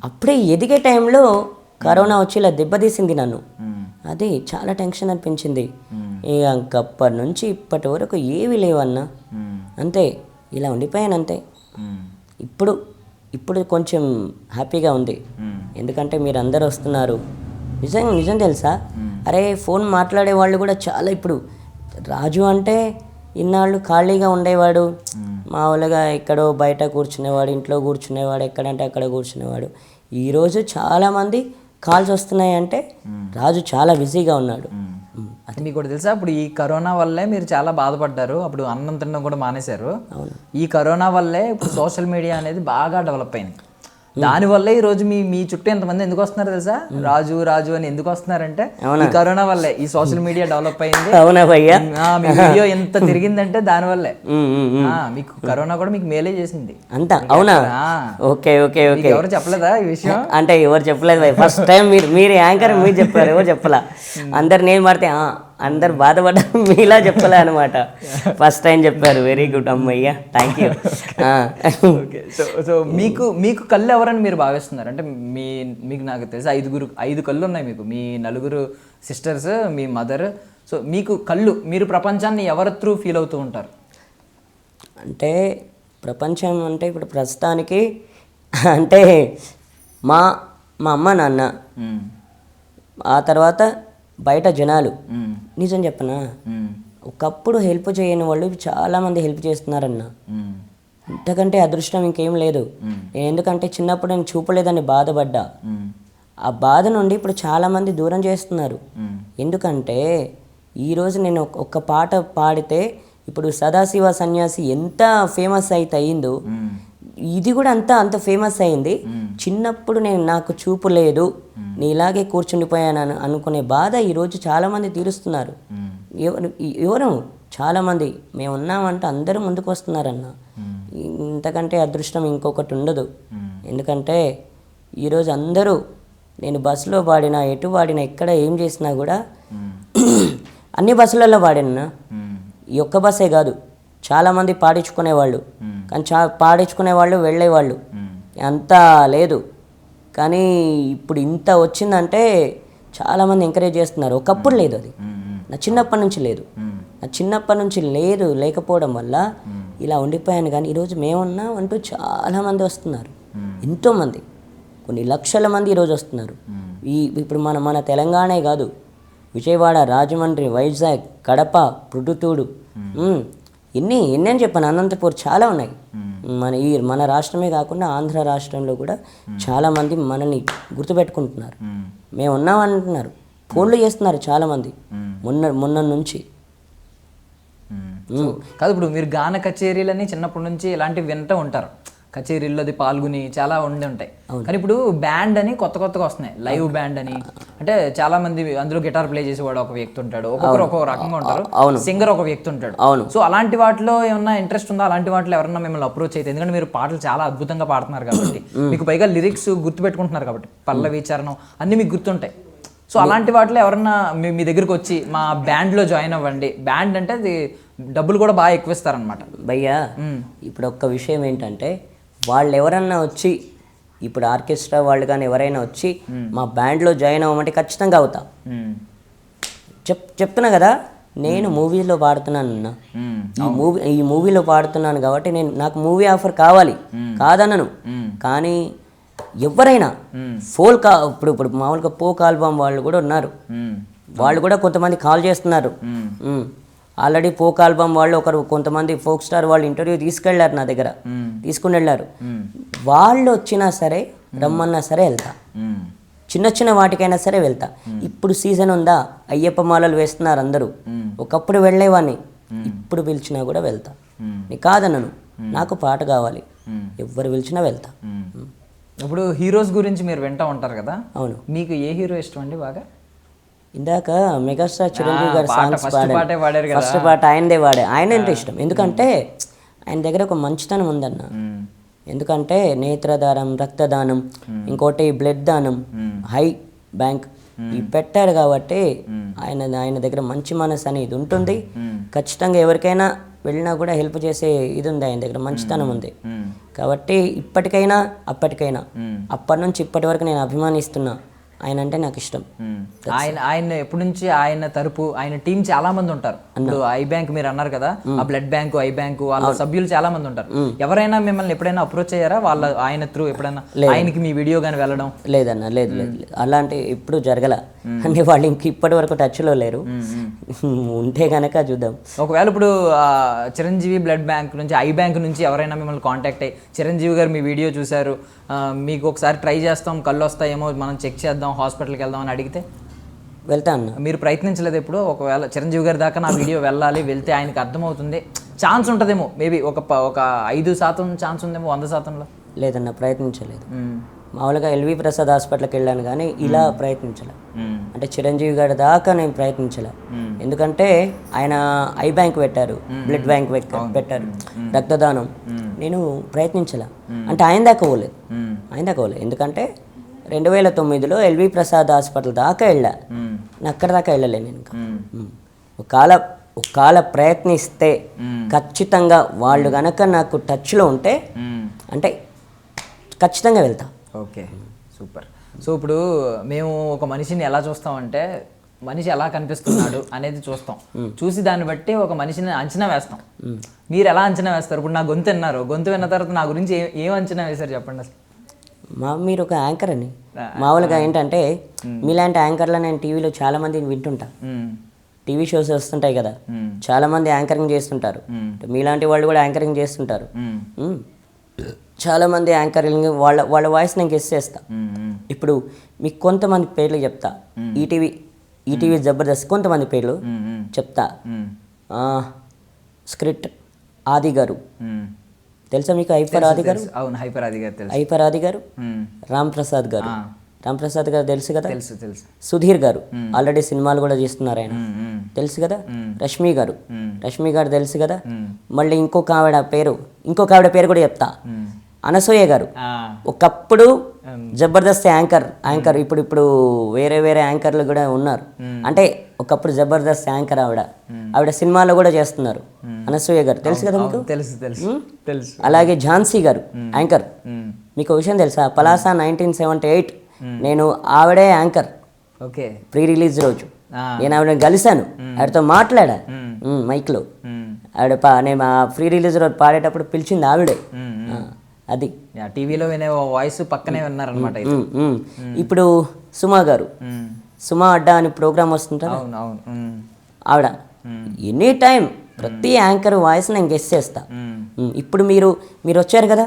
అప్పుడే ఎదిగే టైంలో కరోనా వచ్చి ఇలా దెబ్బతీసింది నన్ను. అది చాలా టెన్షన్ అనిపించింది. ఇక అప్పటి నుంచి ఇప్పటి వరకు ఏవి లేవన్నా, అంతే ఇలా ఉండిపోయాను అంతే. ఇప్పుడు కొంచెం హ్యాపీగా ఉంది, ఎందుకంటే మీరు అందరు వస్తున్నారు. నిజం తెలుసా, అరే ఫోన్ మాట్లాడే వాళ్ళు కూడా చాలా. ఇప్పుడు రాజు అంటే ఇన్నాళ్ళు ఖాళీగా ఉండేవాడు, మామూలుగా ఎక్కడో బయట కూర్చునేవాడు, ఇంట్లో కూర్చునేవాడు, ఎక్కడంటే అక్కడ కూర్చునేవాడు. ఈరోజు చాలామంది కాల్స్ వస్తున్నాయి అంటే రాజు చాలా బిజీగా ఉన్నాడు. అది మీకు కూడా తెలుసా, ఇప్పుడు ఈ కరోనా వల్లే మీరు చాలా బాధపడ్డారు, అప్పుడు అన్నం తినడం కూడా మానేశారు. ఈ కరోనా వల్లే ఇప్పుడు సోషల్ మీడియా అనేది బాగా డెవలప్ అయింది. దానివల్లే ఈ రోజు మీ చుట్టూ ఎంతమంది ఎందుకు వస్తున్నారు తెలుసా, రాజు అని ఎందుకు వస్తున్నారంటే ఈ కరోనా వల్లే ఈ సోషల్ మీడియా డెవలప్ అయింది. అవునా భయ్యా, మీ వీడియో ఎంత తిరిగిందంటే దానివల్లే. మీకు కరోనా కూడా మీకు మేలే చేసింది అంత. అవునా, ఓకే ఓకే ఓకే. ఎవరు చెప్పలేదా ఈ విషయం? అంటే ఎవరు చెప్పలేదు భయ్, ఫస్ట్ టైం మీరు యాంకర్ మీరు చెప్పారు, ఎవరు చెప్పలా. అందరు నేను పడితే అందరు బాధపడ్డారు, మీలా చెప్పలే అనమాట. ఫస్ట్ టైం చెప్పారు, వెరీ గుడ్ అమ్మయ్య, థ్యాంక్ యూ. సో మీకు కళ్ళు ఎవరని మీరు భావిస్తున్నారు అంటే మీకు నాకు తెలిసి 5 కళ్ళు ఉన్నాయి మీకు, మీ 4 సిస్టర్స్, మీ మదర్. సో మీకు కళ్ళు, మీరు ప్రపంచాన్ని ఎవరి త్రూ ఫీల్ అవుతూ ఉంటారు? అంటే ప్రపంచం అంటే ఇప్పుడు ప్రస్తుతానికి అంటే మా అమ్మ నాన్న, ఆ తర్వాత బయట జనాలు. నిజం చెప్పనా, ఒకప్పుడు హెల్ప్ చేయని వాళ్ళు చాలామంది హెల్ప్ చేస్తున్నారన్న. ఇంతకంటే అదృష్టం ఇంకేం లేదు. ఎందుకంటే చిన్నప్పుడు నేను చూపలేదని బాధపడ్డా, ఆ బాధ నుండి ఇప్పుడు చాలామంది దూరం చేస్తున్నారు. ఎందుకంటే ఈరోజు నేను ఒక పాట పాడితే ఇప్పుడు సదాశివ సన్యాసి ఎంత ఫేమస్ అయితే అయిందో ఇది కూడా అంత ఫేమస్ అయింది. చిన్నప్పుడు నాకు చూపు లేదు, నేను ఇలాగే కూర్చుండిపోయాను అనుకునే బాధ ఈరోజు చాలామంది తీరుస్తున్నారు. ఎవరు చాలామంది మేము ఉన్నామంటే అందరూ ముందుకు వస్తున్నారన్న. ఇంతకంటే అదృష్టం ఇంకొకటి ఉండదు. ఎందుకంటే ఈరోజు అందరూ నేను బస్సులో పాడినా, ఎటు పాడినా, ఎక్కడ ఏం చేసినా కూడా అన్ని బస్సులలో పాడినా. ఈ ఒక్క బస్సే కాదు, చాలామంది పాడించుకునేవాళ్ళు, కానీ పాడించుకునేవాళ్ళు వెళ్ళేవాళ్ళు అంతా లేదు. కానీ ఇప్పుడు ఇంత వచ్చిందంటే చాలామంది ఎంకరేజ్ చేస్తున్నారు. ఒకప్పుడు లేదు, అది నా చిన్నప్పటి నుంచి లేదు. నా చిన్నప్పటి నుంచి లేకపోవడం వల్ల ఇలా ఉండిపోయాను. కానీ ఈరోజు మేమున్నాం అంటూ చాలామంది వస్తున్నారు, ఎంతోమంది, కొన్ని లక్షల మంది ఈరోజు వస్తున్నారు. ఇప్పుడు మన తెలంగాణే కాదు, విజయవాడ, రాజమండ్రి, వైజాగ్, కడప, ప్రొద్దుటూరు, ఎన్ని అని చెప్పాను, అనంతపూర్ చాలా ఉన్నాయి. మన రాష్ట్రమే కాకుండా ఆంధ్ర రాష్ట్రంలో కూడా చాలామంది మనల్ని గుర్తుపెట్టుకుంటున్నారు. మేము ఉన్నామంటున్నారు, ఫోన్లు చేస్తున్నారు చాలామంది మొన్న నుంచి. కాదు, ఇప్పుడు మీరు గాన కచేరీలని చిన్నప్పటి నుంచి ఇలాంటివి వింటూ ఉంటారు, కచేరీల్లో అది పాల్గొని చాలా ఉండి ఉంటాయి. కానీ ఇప్పుడు బ్యాండ్ అని కొత్తగా వస్తున్నాయి, లైవ్ బ్యాండ్ అని. అంటే చాలా మంది అందులో గిటార్ ప్లే చేసేవాడు ఒక వ్యక్తి ఉంటాడు, ఒక్కొక్కరు ఒక్కొక్క రకంగా ఉంటారు, సింగర్ ఒక వ్యక్తి ఉంటాడు. సో అలాంటి వాటిలో ఏమన్నా ఇంట్రెస్ట్ ఉందా? అలాంటి వాటిలో ఎవరన్నా మిమ్మల్ని అప్రోచ్ అయితే, ఎందుకంటే మీరు పాటలు చాలా అద్భుతంగా పాడుతున్నారు కాబట్టి, మీకు పైగా లిరిక్స్ గుర్తుపెట్టుకుంటున్నారు కాబట్టి, పల్లవి చరణం అన్ని మీకు గుర్తుంటాయి. సో అలాంటి వాటిలో ఎవరన్నా మీ దగ్గరికి వచ్చి మా బ్యాండ్లో జాయిన్ అవ్వండి, బ్యాండ్ అంటే అది డబ్బులు కూడా బాగా ఎక్కువ ఇస్తారనమాట. భయ్యా ఇప్పుడు ఒక్క విషయం ఏంటంటే, వాళ్ళు ఎవరన్నా వచ్చి, ఇప్పుడు ఆర్కెస్ట్రా వాళ్ళు కానీ ఎవరైనా వచ్చి మా బ్యాండ్లో జాయిన్ అవ్వమంటే ఖచ్చితంగా అవుతా. చెప్తున్నా కదా, నేను మూవీలో పాడుతున్నాను, ఈ మూవీలో పాడుతున్నాను కాబట్టి నాకు మూవీ ఆఫర్ కావాలి, కాదనను. కానీ ఎవరైనా ఇప్పుడు మామూలుగా ఫోక్ ఆల్బమ్ వాళ్ళు కూడా ఉన్నారు, వాళ్ళు కూడా కొంతమంది కాల్ చేస్తున్నారు. ఆల్రెడీ ఫోక్ ఆల్బమ్ వాళ్ళు కొంతమంది ఫోక్ స్టార్ వాళ్ళు ఇంటర్వ్యూ తీసుకుని వెళ్ళారు. వాళ్ళు వచ్చినా సరే, రమ్మన్నా సరే వెళ్తా, చిన్న వాటికైనా సరే వెళ్తా. ఇప్పుడు సీజన్ ఉందా, అయ్యప్ప మాలలు వేస్తున్నారు అందరూ, ఒకప్పుడు వెళ్ళేవాడిని, ఇప్పుడు పిలిచినా కూడా వెళ్తా, నీ కాదనను. నాకు పాట కావాలి, ఎవరు పిలిచినా వెళ్తా. ఇప్పుడు హీరోస్ గురించి మీరు వింటూ ఉంటారు కదా, అవును. మీకు ఏ హీరో ఇష్టం అండి బాగా? ఇందాక మెగాస్టార్ చిరంజీవి గారి సాంగ్స్ పాడారు, ఫస్ట్ పాట ఆయనదే ఆయన అంటే ఇష్టం. ఎందుకంటే ఆయన దగ్గర ఒక మంచితనం ఉందన్న. ఎందుకంటే నేత్రదానం, రక్తదానం, ఇంకోటి బ్లడ్ దానం, హై బ్యాంక్ ఇవి పెట్టారు కాబట్టి ఆయన దగ్గర మంచి మనసు అనేది ఉంటుంది. ఖచ్చితంగా ఎవరికైనా వెళ్ళినా కూడా హెల్ప్ చేసే ఇది ఉంది, ఆయన దగ్గర మంచితనం ఉంది. కాబట్టి ఇప్పటికైనా అప్పటికైనా, అప్పటి నుంచి ఇప్పటి వరకు నేను అభిమానిస్తున్నా. ఆయన అంటే నాకు ఇష్టం. ఆయన ఎప్పటి నుంచి ఆయన తరపు ఆయన టీం చాలా మంది ఉంటారు. ఇప్పుడు ఐ బ్యాంక్ మీరు అన్నారు కదా, ఆ బ్లడ్ బ్యాంకు, ఐ బ్యాంకు వాళ్ళ సభ్యులు చాలా మంది ఉంటారు. ఎవరైనా మిమ్మల్ని ఎప్పుడైనా అప్రోచ్ అయ్యారా ఆయన త్రూ? ఎప్పుడైనా ఆయనకి మీ వీడియో కానీ వెళ్ళడం? లేదన్న, లేదు, అలాంటి ఎప్పుడు జరగల. అంటే వాళ్ళు ఇంక ఇప్పటి వరకు టచ్లో లేరు. ఉంటే కనుక చూద్దాం. ఒకవేళ ఇప్పుడు చిరంజీవి బ్లడ్ బ్యాంక్ నుంచి, ఐ బ్యాంక్ నుంచి ఎవరైనా మిమ్మల్ని కాంటాక్ట్ అయ్యి, చిరంజీవి గారు మీ వీడియో చూశారు, మీకు ఒకసారి ట్రై చేస్తాం, కళ్ళు వస్తాయేమో, మనం చెక్ చేద్దాం, హాస్పిటల్కి వెళ్దాం అని అడిగితే వెళ్తా అన్న? మీరు ప్రయత్నించలేదు ఎప్పుడు? ఒకవేళ చిరంజీవి గారి దాకా నా వీడియో వెళ్ళాలి, వెళ్తే ఆయనకి అర్థమవుతుంది, ఛాన్స్ ఉంటుందేమో, మేబీ ఒక 5% ఛాన్స్ ఉందేమో 100%లో? లేదన్న, ప్రయత్నించలేదు. మామూలుగా ఎల్వి ప్రసాద్ హాస్పిటల్కి వెళ్ళాను కానీ ఇలా ప్రయత్నించలే. అంటే చిరంజీవి గారి దాకా నేను ప్రయత్నించలే. ఎందుకంటే ఆయన ఐ బ్యాంక్ పెట్టారు, బ్లడ్ బ్యాంక్ పెట్టారు, రక్తదానం, నేను ప్రయత్నించలే. అంటే ఆయన దాకా పోలేదు. ఎందుకంటే 2009లో ఎల్వి ప్రసాద్ హాస్పిటల్ దాకా వెళ్ళా, అక్కడ దాకా వెళ్ళలే నేను. ఒకవేళ ప్రయత్నిస్తే ఖచ్చితంగా వాళ్ళు కనుక నాకు టచ్లో ఉంటే అంటే ఖచ్చితంగా వెళ్తా. Okay, super. సో ఇప్పుడు మేము ఒక మనిషిని ఎలా చూస్తామంటే, మనిషి ఎలా కనిపిస్తున్నాడు అనేది చూస్తాం, చూసి దాన్ని బట్టి ఒక మనిషిని అంచనా వేస్తాం. మీరు ఎలా అంచనా వేస్తారు? ఇప్పుడు నా గొంతు విన్నారు, గొంతు విన్న తర్వాత నా గురించి ఏం అంచనా వేశారు చెప్పండి అసలు? మీరు ఒక యాంకర్ అని. మామూలుగా ఏంటంటే మీలాంటి యాంకర్లు నేను టీవీలో చాలా మందిని వింటుంటా, టీవీ షోస్ వస్తుంటాయి కదా, చాలా మంది యాంకరింగ్ చేస్తుంటారు, మీలాంటి వాళ్ళు కూడా యాంకరింగ్ చేస్తుంటారు. చాలామంది యాంకరింగ్ వాళ్ళ వాయిస్ నేను గెస్ చేస్తా. ఇప్పుడు మీకు కొంతమంది పేర్లు చెప్తా, ఈటీవీ జబర్దస్త్ కొంతమంది పేర్లు చెప్తా. స్క్రిప్ట్ ఆది గారు, తెలుసా మీకు? హైపర్ ఆది గారు. అవును, హైపర్ ఆది గారు తెలుసు. హైపర్ ఆది గారు, రామ్ ప్రసాద్ గారు. రామ్ ప్రసాద్ గారు తెలుసు కదా? తెలుసు తెలుసు. సుధీర్ గారు ఆల్రెడీ సినిమాలు కూడా చేస్తున్నారు ఆయన, తెలుసు కదా? రష్మి గారు, రష్మి గారు తెలుసు కదా? మళ్ళీ ఇంకొక ఆవిడ పేరు కూడా చెప్తా, అనసూయ గారు. ఒకప్పుడు జబర్దస్త్ యాంకర్ ఇప్పుడు వేరే యాంకర్లు కూడా ఉన్నారు. అంటే ఒకప్పుడు జబర్దస్త్ యాంకర్ ఆవిడ సినిమాలో కూడా చేస్తున్నారు. అనసూయ గారు తెలుసు కదా మీకు? తెలుసు తెలుసు తెలుసు. అలాగే ఝాన్సీ గారు యాంకర్. మీకు విషయం తెలుసా? పలాసా 1978 నేను ఆవిడే యాంకర్. ఓకే. ప్రీ రిలీజ్ రోజు నేను ఆవిడని కలిశాను, ఆవిడతో మాట్లాడా మైక్లో. నేను ఆ ప్రీ రిలీజ్ రోజు పాడేటప్పుడు పిలిచింది ఆవిడే. అది టీవీలో వినే వాయిస్ పక్కనే విన్నారనమాట. ఇప్పుడు సుమా గారు, సుమా అడ్డా అని ప్రోగ్రామ్ వస్తుంటారు, ఆవిడ ఎనీ టైం ప్రతి యాంకర్ వాయిస్ నేను గెస్ చేస్తా. ఇప్పుడు మీరు వచ్చారు కదా,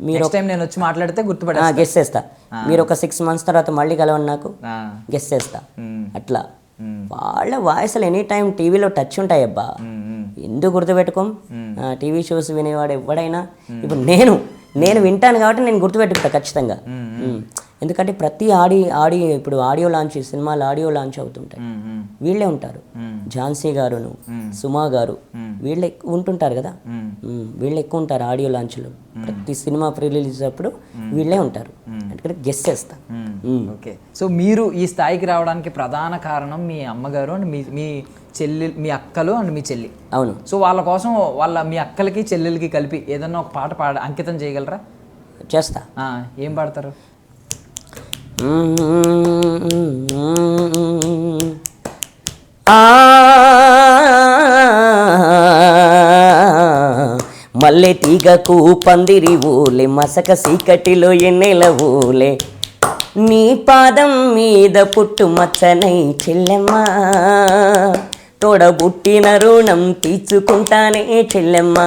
మీరు నేను వచ్చి మాట్లాడితే గుర్తుపడా గెస్ చేస్తా. మీరు ఒక 6 months తర్వాత మళ్ళీ కలవండి, నాకు గెస్ చేస్తా. అట్లా వాళ్ళ వాయిస్లు ఎనీ టైం టీవీలో టచ్ ఉంటాయి అబ్బా. ఎందుకు గుర్తుపెట్టుకోం? టీవీ షోస్ వినేవాడు ఎవడైనా ఇప్పుడు నేను వింటాను కాబట్టి నేను గుర్తుపెట్టుకుంటా ఖచ్చితంగా. ఎందుకంటే ప్రతి ఇప్పుడు ఆడియో లాంచ్, సినిమాలు ఆడియో లాంచ్ అవుతుంటాయి, వీళ్ళే ఉంటారు. ఝాన్సీ గారును, సుమా గారు వీళ్ళు ఎక్కువ ఉంటుంటారు కదా, వీళ్ళు ఎక్కువ ఉంటారు ఆడియో లాంచ్లో. ప్రతి సినిమా ప్రీ రిలీజ్ అప్పుడు వీళ్ళే ఉంటారు. అంటే గెస్ చేస్తా. ఓకే. సో మీరు ఈ స్థాయికి రావడానికి ప్రధాన కారణం మీ అమ్మగారు అండ్ మీ చెల్లి, మీ అక్కలు అండ్ మీ చెల్లి. అవును. సో వాళ్ళ కోసం మీ అక్కలకి చెల్లెలకి కలిపి ఏదన్నా ఒక పాట అంకితం చేయగలరా? చేస్తా. ఏం పాడతారు? మల్లె తీగకు పందిరి ఊలే, మసక సీకటిలో ఎన్నెల ఊలే, నీ పాదం మీద పుట్టు మచ్చనై చెల్లెమ్మ, తోడబుట్టిన రుణం తీర్చుకుంటానే చెల్లెమ్మ,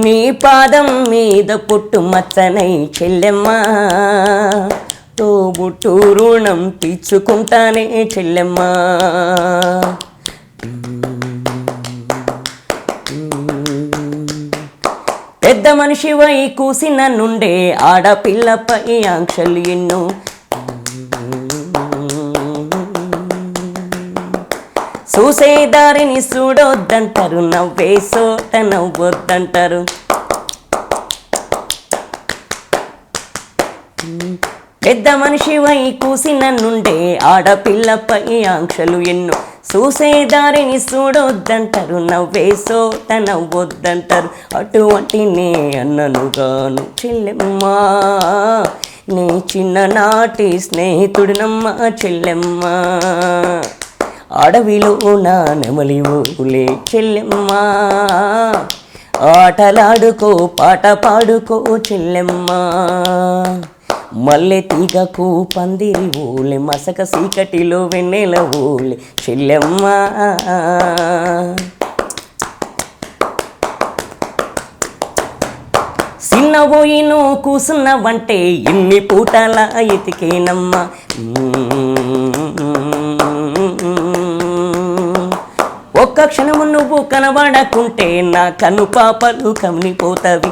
నీ పాదం మీద పుట్టు మచ్చనై చెల్లెమ్మ, తోబుట్టు రుణం తీర్చుకుంటానే చెల్లెమ్మ. పెద్ద మనిషివై కూసిన నుండే ఆడపిల్లపై ఆంక్షలు ఎన్నో, చూసే దారిని చూడొద్దంటారు, నవ్వే సోట నవ్వొద్దంటారు. పెద్ద మనిషివై కూసిన నుండే ఆడపిల్లపై ఆంక్షలు ఎన్నో, చూసే దారిని చూడొద్దంటారు, నవ్వే సోట నవ్వొద్దంటారు. అటువంటి నే అన్ననుగాను చెల్లెమ్మ, నీ చిన్ననాటి స్నేహితుడినమ్మ చెల్లెమ్మ, అడవిలో నా నెమలి ఊలే చెల్లెమ్మ, ఆటలాడుకో పాట పాడుకో చెల్లెమ్మ, మల్లె తీగకు పందిరి ఊలే, మసక సీకటిలో వెన్నెల ఊలే చెల్లెమ్మ. చిన్నబోయి నువ్వు కూసున్నవంటే ఇన్ని పూటల ఎతికేనమ్మ, ఒక్క క్షణము నువ్వు కనబడకుంటే నా కను పాపలు కమిలిపోతవి.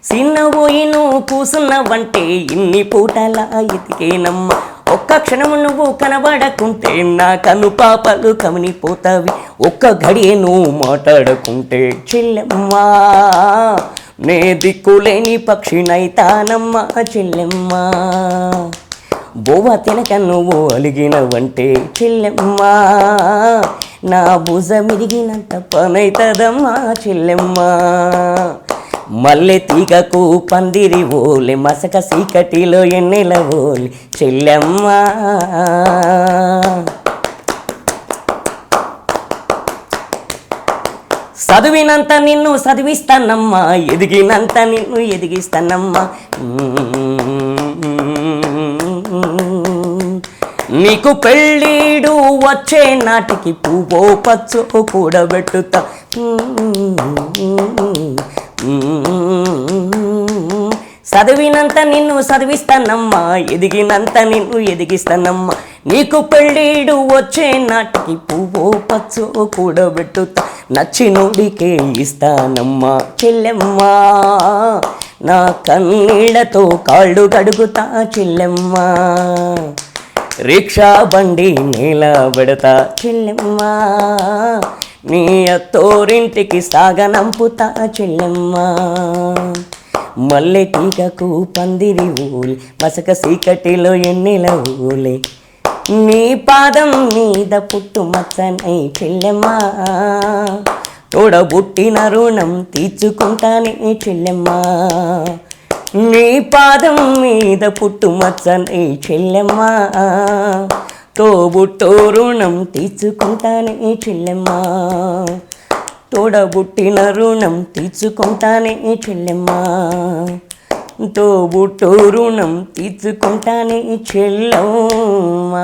చిన్నబోయి నువ్వు కూసున్నవంటే ఇన్ని పూటల ఎతికేనమ్మ, ఒక్క క్షణము నువ్వు కనబడకుంటే నా కను పాపలు కమిలిపోతవి. ఒక్క గడియ నువ్వు మాట్లాడకుంటే చెల్లెమ్మ, నే దిక్కులేని పక్షినైతానమ్మ చెల్లెమ్మ, బోవ తినక నువ్వు అలిగినవంటే చెల్లెమ్మ, నా భుజమిరిగినంత పనైతదమ్మా చెల్లెమ్మ, మల్లె తీగకు పందిరి ఓలే, మసక సీకటిలో ఎన్నెల ఓలే చెల్లెమ్మ. చదివినంత నిన్ను చదివిస్తానమ్మా, ఎదిగినంత నిన్ను ఎదిగిస్తానమ్మా, నీకు పెళ్ళిడు వచ్చే నాటికి పువ్వో పచ్చో కూడబెట్టుతా, చదివినంత నిన్ను చదివిస్తానమ్మా, ఎదిగినంత నిన్ను ఎదిగిస్తానమ్మా, నీకు పెళ్ళిడు వచ్చే నాటికి పువ్వు పచ్చో కూడబెట్టుతా నచ్చినోడికే ఇస్తానమ్మా చెల్లెమ్మా నా కన్నీళ్లతో కాళ్ళు కడుగుతా చెల్లెమ్మా రిక్షా బండి నేల పెడతా చెల్లెమ్మా నీ అత్తోరింటికి సాగనంపుతా చెల్లెమ్మా మల్లె తీగకు పందిరి ఊలి మసక సీకటిలో ఎన్నెల ఊలే నీ పాదం మీద పుట్టుమచ్చనై చెల్లెమ్మా తోడబుట్టిన రుణం తీర్చుకుంటానే చెల్లెమ్మా నీ పాదం మీద పుట్టుమచ్చనై చెల్లెమ్మా తోబుట్టో రుణం తీర్చుకుంటానే చెల్లెమ్మా తోడబుట్టిన రుణం తీర్చుకుంటానే చెల్లెమ్మా తోబుట్టో రుణం తీర్చుకుంటానే చెల్లెమ్మా.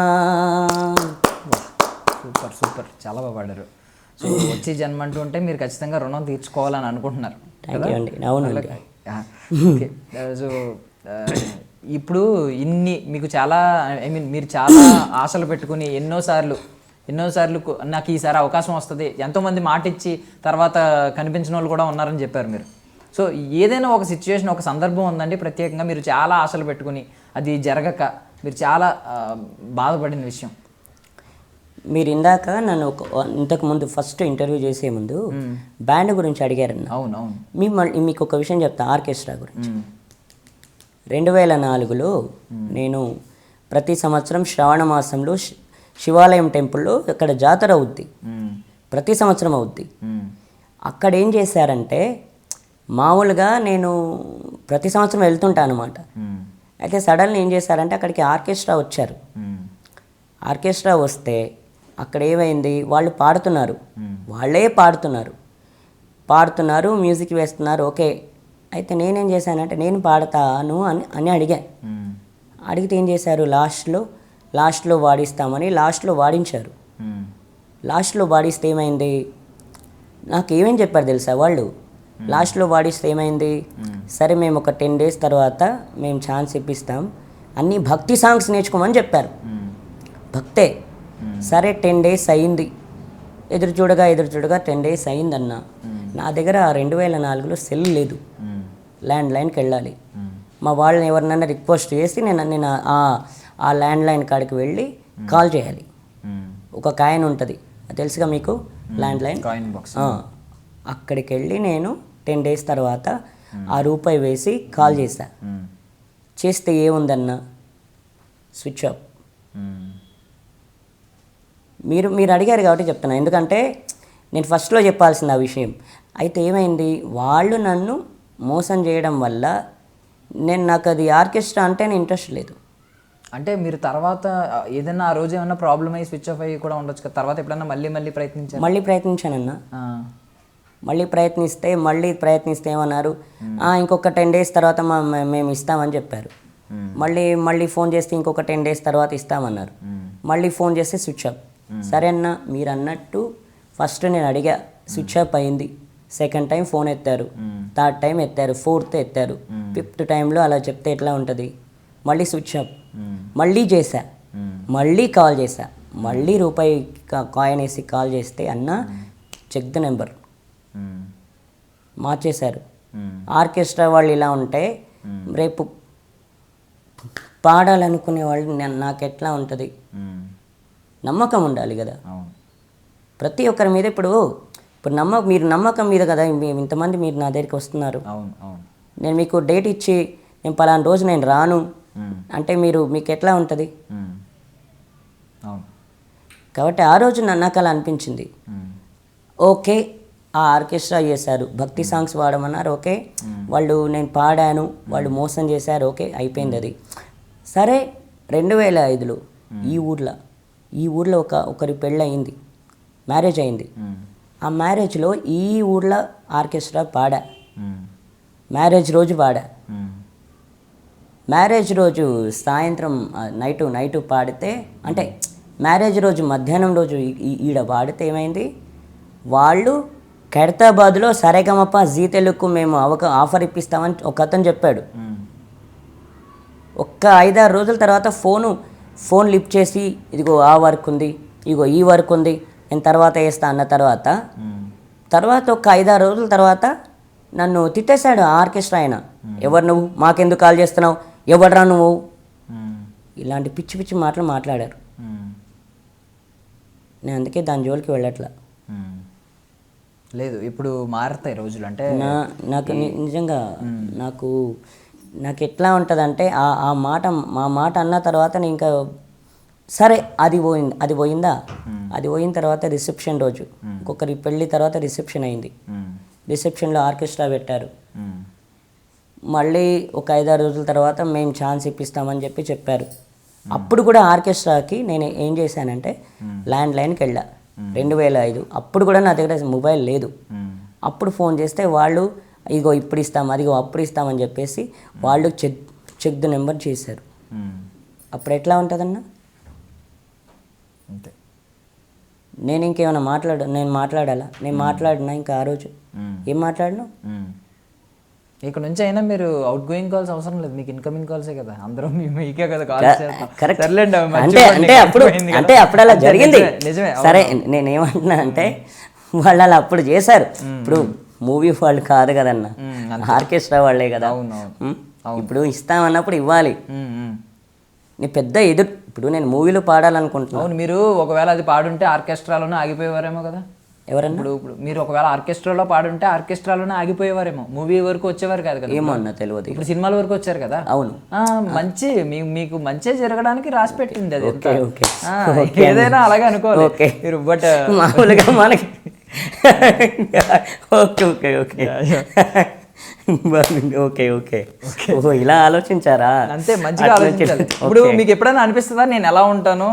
సూపర్ సూపర్, చాలా బాగా పాడారు. సో వచ్చే జన్మ అంటూ ఉంటే మీరు ఖచ్చితంగా రుణం తీర్చుకోవాలని అనుకుంటున్నారు. థ్యాంక్ యూ అండి. అవునండి. సో ఇప్పుడు ఇన్ని మీకు చాలా మీరు చాలా ఆశలు పెట్టుకుని ఎన్నోసార్లు నాకు ఈసారి అవకాశం వస్తుంది, ఎంతోమంది మాట ఇచ్చి తర్వాత కనిపించిన వాళ్ళు కూడా ఉన్నారని చెప్పారు మీరు. సో ఏదైనా ఒక సిచ్యువేషన్, ఒక సందర్భం ఉందండి ప్రత్యేకంగా మీరు చాలా ఆశలు పెట్టుకుని అది జరగక మీరు చాలా బాధపడిన విషయం? మీరు ఇందాక నన్ను ఇంతకుముందు ఫస్ట్ ఇంటర్వ్యూ చేసే ముందు బ్యాండ్ గురించి అడిగారన్న. అవును. మీకు ఒక విషయం చెప్తా ఆర్కెస్ట్రా గురించి. 2004లో నేను ప్రతి సంవత్సరం శ్రావణ మాసంలో శివాలయం టెంపుల్లో అక్కడ జాతర అవుద్ది, ప్రతి సంవత్సరం అవుద్ది. అక్కడ ఏం చేశారంటే మామూలుగా నేను ప్రతి సంవత్సరం వెళ్తుంటాను అనమాట. అయితే సడన్గా ఏం చేశారంటే అక్కడికి ఆర్కెస్ట్రా వచ్చారు. ఆర్కెస్ట్రా వస్తే అక్కడ ఏమైంది, వాళ్ళు పాడుతున్నారు, వాళ్ళే పాడుతున్నారు, మ్యూజిక్ వేస్తున్నారు. ఓకే, అయితే నేనేం చేశానంటే నేను పాడతాను అని అడిగితే ఏం చేశారు, లాస్ట్లో వాడిస్తామని లాస్ట్లో వాడించారు. లాస్ట్లో వాడిస్తే ఏమైంది, నాకు ఏమేం చెప్పారు తెలుసా వాళ్ళు, లాస్ట్లో వాడిస్తే ఏమైంది, సరే మేము ఒక 10 days తర్వాత మేము ఛాన్స్ ఇప్పిస్తాం, అన్నీ భక్తి సాంగ్స్ నేర్చుకోమని చెప్పారు. భక్తే. సరే 10 days అయింది, ఎదురు చూడగా 10 days అయిందన్న. నా దగ్గర 2004లో సెల్ లేదు, ల్యాండ్ లైన్కి వెళ్ళాలి. మా వాళ్ళని ఎవరినైనా రిక్వెస్ట్ చేసి నేను ఆ ల్యాండ్ లైన్ కాడికి వెళ్ళి కాల్ చేయాలి. ఒక కాయిన్ ఉంటుంది, అది తెలుసుగా మీకు, ల్యాండ్ లైన్ కాయిన్ బాక్స్. అక్కడికి వెళ్ళి నేను 10 days తర్వాత ఆ రూపాయి వేసి కాల్ చేస్తే ఏముందన్న, స్విచ్ ఆఫ్. మీరు అడిగారు కాబట్టి చెప్తున్నా, ఎందుకంటే నేను ఫస్ట్లో చెప్పాల్సింది ఆ విషయం. అయితే ఏమైంది, వాళ్ళు నన్ను మోసం చేయడం వల్ల నాకు అది ఆర్కెస్ట్రా అంటే ఇంట్రెస్ట్ లేదు. అంటే మీరు తర్వాత ఏదైనా ఆ రోజు ఏమన్నా ప్రాబ్లమ్ అయ్యి స్విచ్ ఆఫ్ అయ్యి కూడా ఉండొచ్చు కదా, తర్వాత ఎప్పుడన్నా మళ్ళీ ప్రయత్నించానన్నా. మళ్ళీ ప్రయత్నిస్తే ఏమన్నారు, ఇంకొక 10 days తర్వాత మేము ఇస్తామని చెప్పారు. మళ్ళీ ఫోన్ చేస్తే ఇంకొక 10 days తర్వాత ఇస్తామన్నారు. మళ్ళీ ఫోన్ చేస్తే స్విచ్ ఆఫ్. సరే అన్న, మీరు అన్నట్టు ఫస్ట్ నేను అడిగా, స్విచ్ ఆఫ్ అయింది. సెకండ్ టైం ఫోన్ ఎత్తారు, థర్డ్ టైం ఎత్తారు, ఫోర్త్ ఎత్తారు, ఫిఫ్త్ టైంలో అలా చెప్తే ఎట్లా ఉంటుంది, మళ్ళీ స్విచ్ ఆఫ్. మళ్ళీ చేశా, మళ్ళీ కాల్ చేశా, మళ్ళీ రూపాయి కాయిన్ వేసి కాల్ చేస్తే అన్న చెక్ ద నెంబర్ మార్చేశారు. ఆర్కెస్ట్రా వాళ్ళు ఇలా ఉంటే రేపు పాడాలనుకునే వాళ్ళు నాకు ఎట్లా ఉంటుంది, నమ్మకం ఉండాలి కదా ప్రతి ఒక్కరి మీద. ఇప్పుడు మీరు నమ్మకం మీద కదా ఇంతమంది మీరు నా దగ్గరికి వస్తున్నారు. నేను మీకు డేట్ ఇచ్చి నేను పలానా రోజు నేను రాను అంటే మీకు ఎట్లా ఉంటుంది. కాబట్టి ఆ రోజు నాకు అలా అనిపించింది. ఓకే, ఆ ఆర్కెస్ట్రా చేశారు, భక్తి సాంగ్స్ పాడమన్నారు, ఓకే, వాళ్ళు నేను పాడాను, వాళ్ళు మోసం చేశారు, ఓకే, అయిపోయింది అది. సరే 2005లో ఈ ఊర్లో ఒకరి పెళ్ళి అయింది, మ్యారేజ్ అయింది. ఆ మ్యారేజ్లో ఈ ఊర్లో ఆర్కెస్ట్రా పాడా, మ్యారేజ్ రోజు పాడా. మ్యారేజ్ రోజు సాయంత్రం నైటు పాడితే, అంటే మ్యారేజ్ రోజు మధ్యాహ్నం రోజు ఈడ పాడితే ఏమైంది, వాళ్ళు ఖైరతాబాద్లో సరేగమప జీ తెలుగుకు మేము ఆఫర్ ఇప్పిస్తామని ఒక అతను చెప్పాడు. ఒక్క 5-6 రోజుల తర్వాత ఫోన్ లిఫ్ట్ చేసి ఇదిగో ఆ వర్క్ ఉంది, ఇదిగో ఈ వర్క్ ఉంది, నేను తర్వాత వేస్తా అన్న తర్వాత ఒక 5-6 రోజుల తర్వాత నన్ను తిట్టేశాడు ఆర్కెస్ట్రా ఆయన. ఎవరు నువ్వు, మాకెందుకు కాల్ చేస్తున్నావు, ఎవడరా నువ్వు, ఇలాంటి పిచ్చి పిచ్చి మాటలు మాట్లాడారు. నేను అందుకే దాని జోలికి వెళ్ళట్లా. లేదు ఇప్పుడు మారుతాయి రోజులు. అంటే నాకు నిజంగా నాకు ఎట్లా ఉంటుంది అంటే మా మాట అన్న తర్వాత నేను ఇంకా సరే అది పోయిందా, అది పోయిన తర్వాత రిసెప్షన్ రోజు ఇంకొకరి పెళ్ళి తర్వాత రిసెప్షన్ అయింది. రిసెప్షన్లో ఆర్కెస్ట్రా పెట్టారు. మళ్ళీ ఒక 5-6 రోజుల తర్వాత మేము ఛాన్స్ ఇప్పిస్తామని చెప్పారు. అప్పుడు కూడా ఆర్కెస్ట్రాకి నేను ఏం చేశానంటే ల్యాండ్ లైన్కి వెళ్ళా 2005. అప్పుడు కూడా నా దగ్గర మొబైల్ లేదు. అప్పుడు ఫోన్ చేస్తే వాళ్ళు ఇగో ఇప్పుడు ఇస్తాం, అదిగో అప్పుడు ఇస్తామని చెప్పేసి వాళ్ళు చెక్ ద నెంబర్ చేశారు. అప్పుడు ఎట్లా ఉంటుందన్నా? అంతే. నేను ఇంకేమైనా నేను మాట్లాడాలా? నేను మాట్లాడినా ఇంకా ఆ రోజు ఏం మాట్లాడినా? ఇక్కడ నుంచి అయినా మీరు అవుట్ గోయింగ్ కాల్స్ అవసరం లేదు, మీకు ఇన్కమింగ్ కాల్సే కదా, అందరం మీకే కదా కాల్ కరెక్ట్. అంటే అప్పుడు అలా జరిగింది. నిజమే. సరే నేనేమంటున్నా అంటే వాళ్ళు అలా అప్పుడు చేశారు. ఇప్పుడు మూవీ వాళ్ళు కాదు కదన్న, ఆర్కెస్ట్రా వాళ్ళే కదా. ఇప్పుడు ఇస్తామన్నప్పుడు ఇవ్వాలి. నీ పెద్ద ఇప్పుడు నేను మూవీలో పాడాలనుకుంటున్నాను. అవును, మీరు ఒకవేళ అది పాడుంటే ఆర్కెస్ట్రాలోనే ఆగిపోయేవారేమో కదా. ఎవరన్నా ఇప్పుడు మీరు ఒకవేళ ఆర్కెస్ట్రాలో పాడుంటే ఆర్కెస్ట్రాలోనే ఆగిపోయేవారేమో, మూవీ వరకు వచ్చేవారు కాదు కదా. ఏమో అన్న తెలియదు. ఇప్పుడు సినిమాల వరకు వచ్చారు కదా. అవును. మంచి మీకు మంచి జరగడానికి రాసి పెట్టింది అది. ఓకే. ఏదైనా అలాగే అనుకోవాలి మీరు. బట్ మామూలుగా మనకి ఓకే ఓకే ఓహో ఇలా ఆలోచించారా? అంతే, మంచిగా ఆలోచించాలి. ఇప్పుడు మీకు ఎప్పుడైనా అనిపిస్తుందా నేను ఎలా ఉంటానో,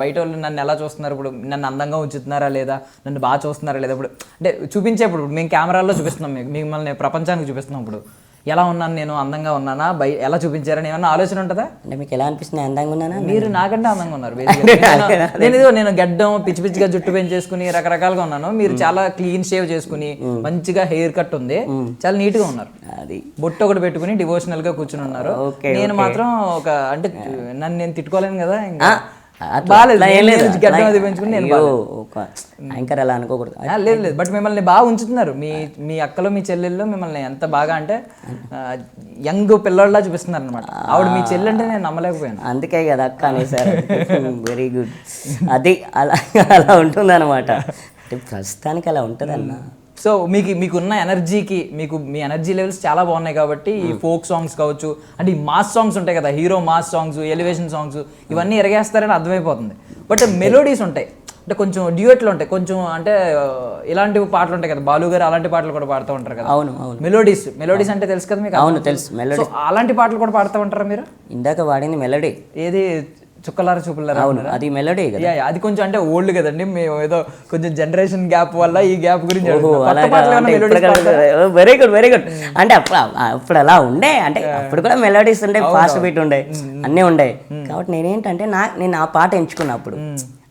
బయట వాళ్ళు నన్ను ఎలా చూస్తున్నారు, ఇప్పుడు నన్ను అందంగా ఉంచుతున్నారా లేదా, నన్ను బాగా చూస్తున్నారా లేదా, ఇప్పుడు అంటే చూపించేప్పుడు మేము కెమెరాల్లో చూపిస్తున్నాం, మిమ్మల్ని ప్రపంచానికి చూపిస్తున్నాం, ఇప్పుడు ఎలా ఉన్నాను నేను, అందంగా ఉన్నానా, ఎలా చూపించారని ఏమన్నా ఆలోచన ఉంటుందా? అంటే మీకు ఎలా అనిపిస్తుంది అందంగా ఉన్నానా? మీరు నాకంటే అందంగా ఉన్నారు. నేను గడ్డం పిచ్చి పిచ్చిగా జుట్టు పెంచేసుకుని రకరకాలుగా ఉన్నాను, మీరు చాలా క్లీన్ షేవ్ చేసుకుని మంచిగా హెయిర్ కట్ ఉంది, చాలా నీట్ గా ఉన్నారు. అది బొట్టు ఒకటి పెట్టుకుని డివోషనల్ గా కూర్చుని ఉన్నారు. నేను మాత్రం అంటే నన్ను నేను తిట్టుకోలేను కదా, ఇంకా యాంకర్ అలా అనుకోకూడదు. లేదు బట్ మిమ్మల్ని బాగా ఉంచుతున్నారు. మీ అక్కలో మీ చెల్లెల్లో మిమ్మల్ని ఎంత బాగా అంటే యంగ్ పిల్లల్లా చూపిస్తున్నారు అనమాట. ఆవిడ మీ చెల్లి అంటే నేను నమ్మలేకపోయాను. అందుకే కదా అక్క అనేసారు. Very good. అది అలా ఉంటుంది అనమాట. ప్రస్తుతానికి అలా ఉంటుంది అన్న. సో మీకున్న ఎనర్జీకి మీ ఎనర్జీ లెవెల్స్ చాలా బాగున్నాయి కాబట్టి ఈ ఫోక్ సాంగ్స్ కావచ్చు, అంటే ఈ మాస్ సాంగ్స్ ఉంటాయి కదా, hero mass songs, elevation songs, ఇవన్నీ ఎరగేస్తారని అర్థమైపోతుంది. బట్ మెలోడీస్ ఉంటాయి, అంటే కొంచెం డ్యూయెట్లు ఉంటాయి, కొంచెం అంటే ఇలాంటి పాటలు ఉంటాయి కదా, బాలు గారు అలాంటి పాటలు కూడా పాడుతూ ఉంటారు కదా. అవును. మెలోడీస్ అంటే తెలుసు కదా మీకు? అవును తెలుసు. మెలోడీ అలాంటి పాటలు కూడా పాడుతూ ఉంటారా మీరు? ఇందాక వాడింది మెలోడీ. ఏది? చుక్కలారా చూపులారా. అవును, అది మెలోడీ కదా. అది కొంచెం అంటే ఓల్డ్ కదండి, మేము ఏదో కొంచెం జనరేషన్ గ్యాప్ వల్ల ఈ గ్యాప్ గురించి. Very good. అంటే అప్పుడు అలా ఉండే, అంటే అప్పుడు కూడా మెలోడీస్ ఉండే, ఫాస్ట్ బీట్ ఉండే, అన్నీ ఉండే. కాబట్టి నేనేంటంటే నేను ఆ పాట ఎంచుకున్నా అప్పుడు,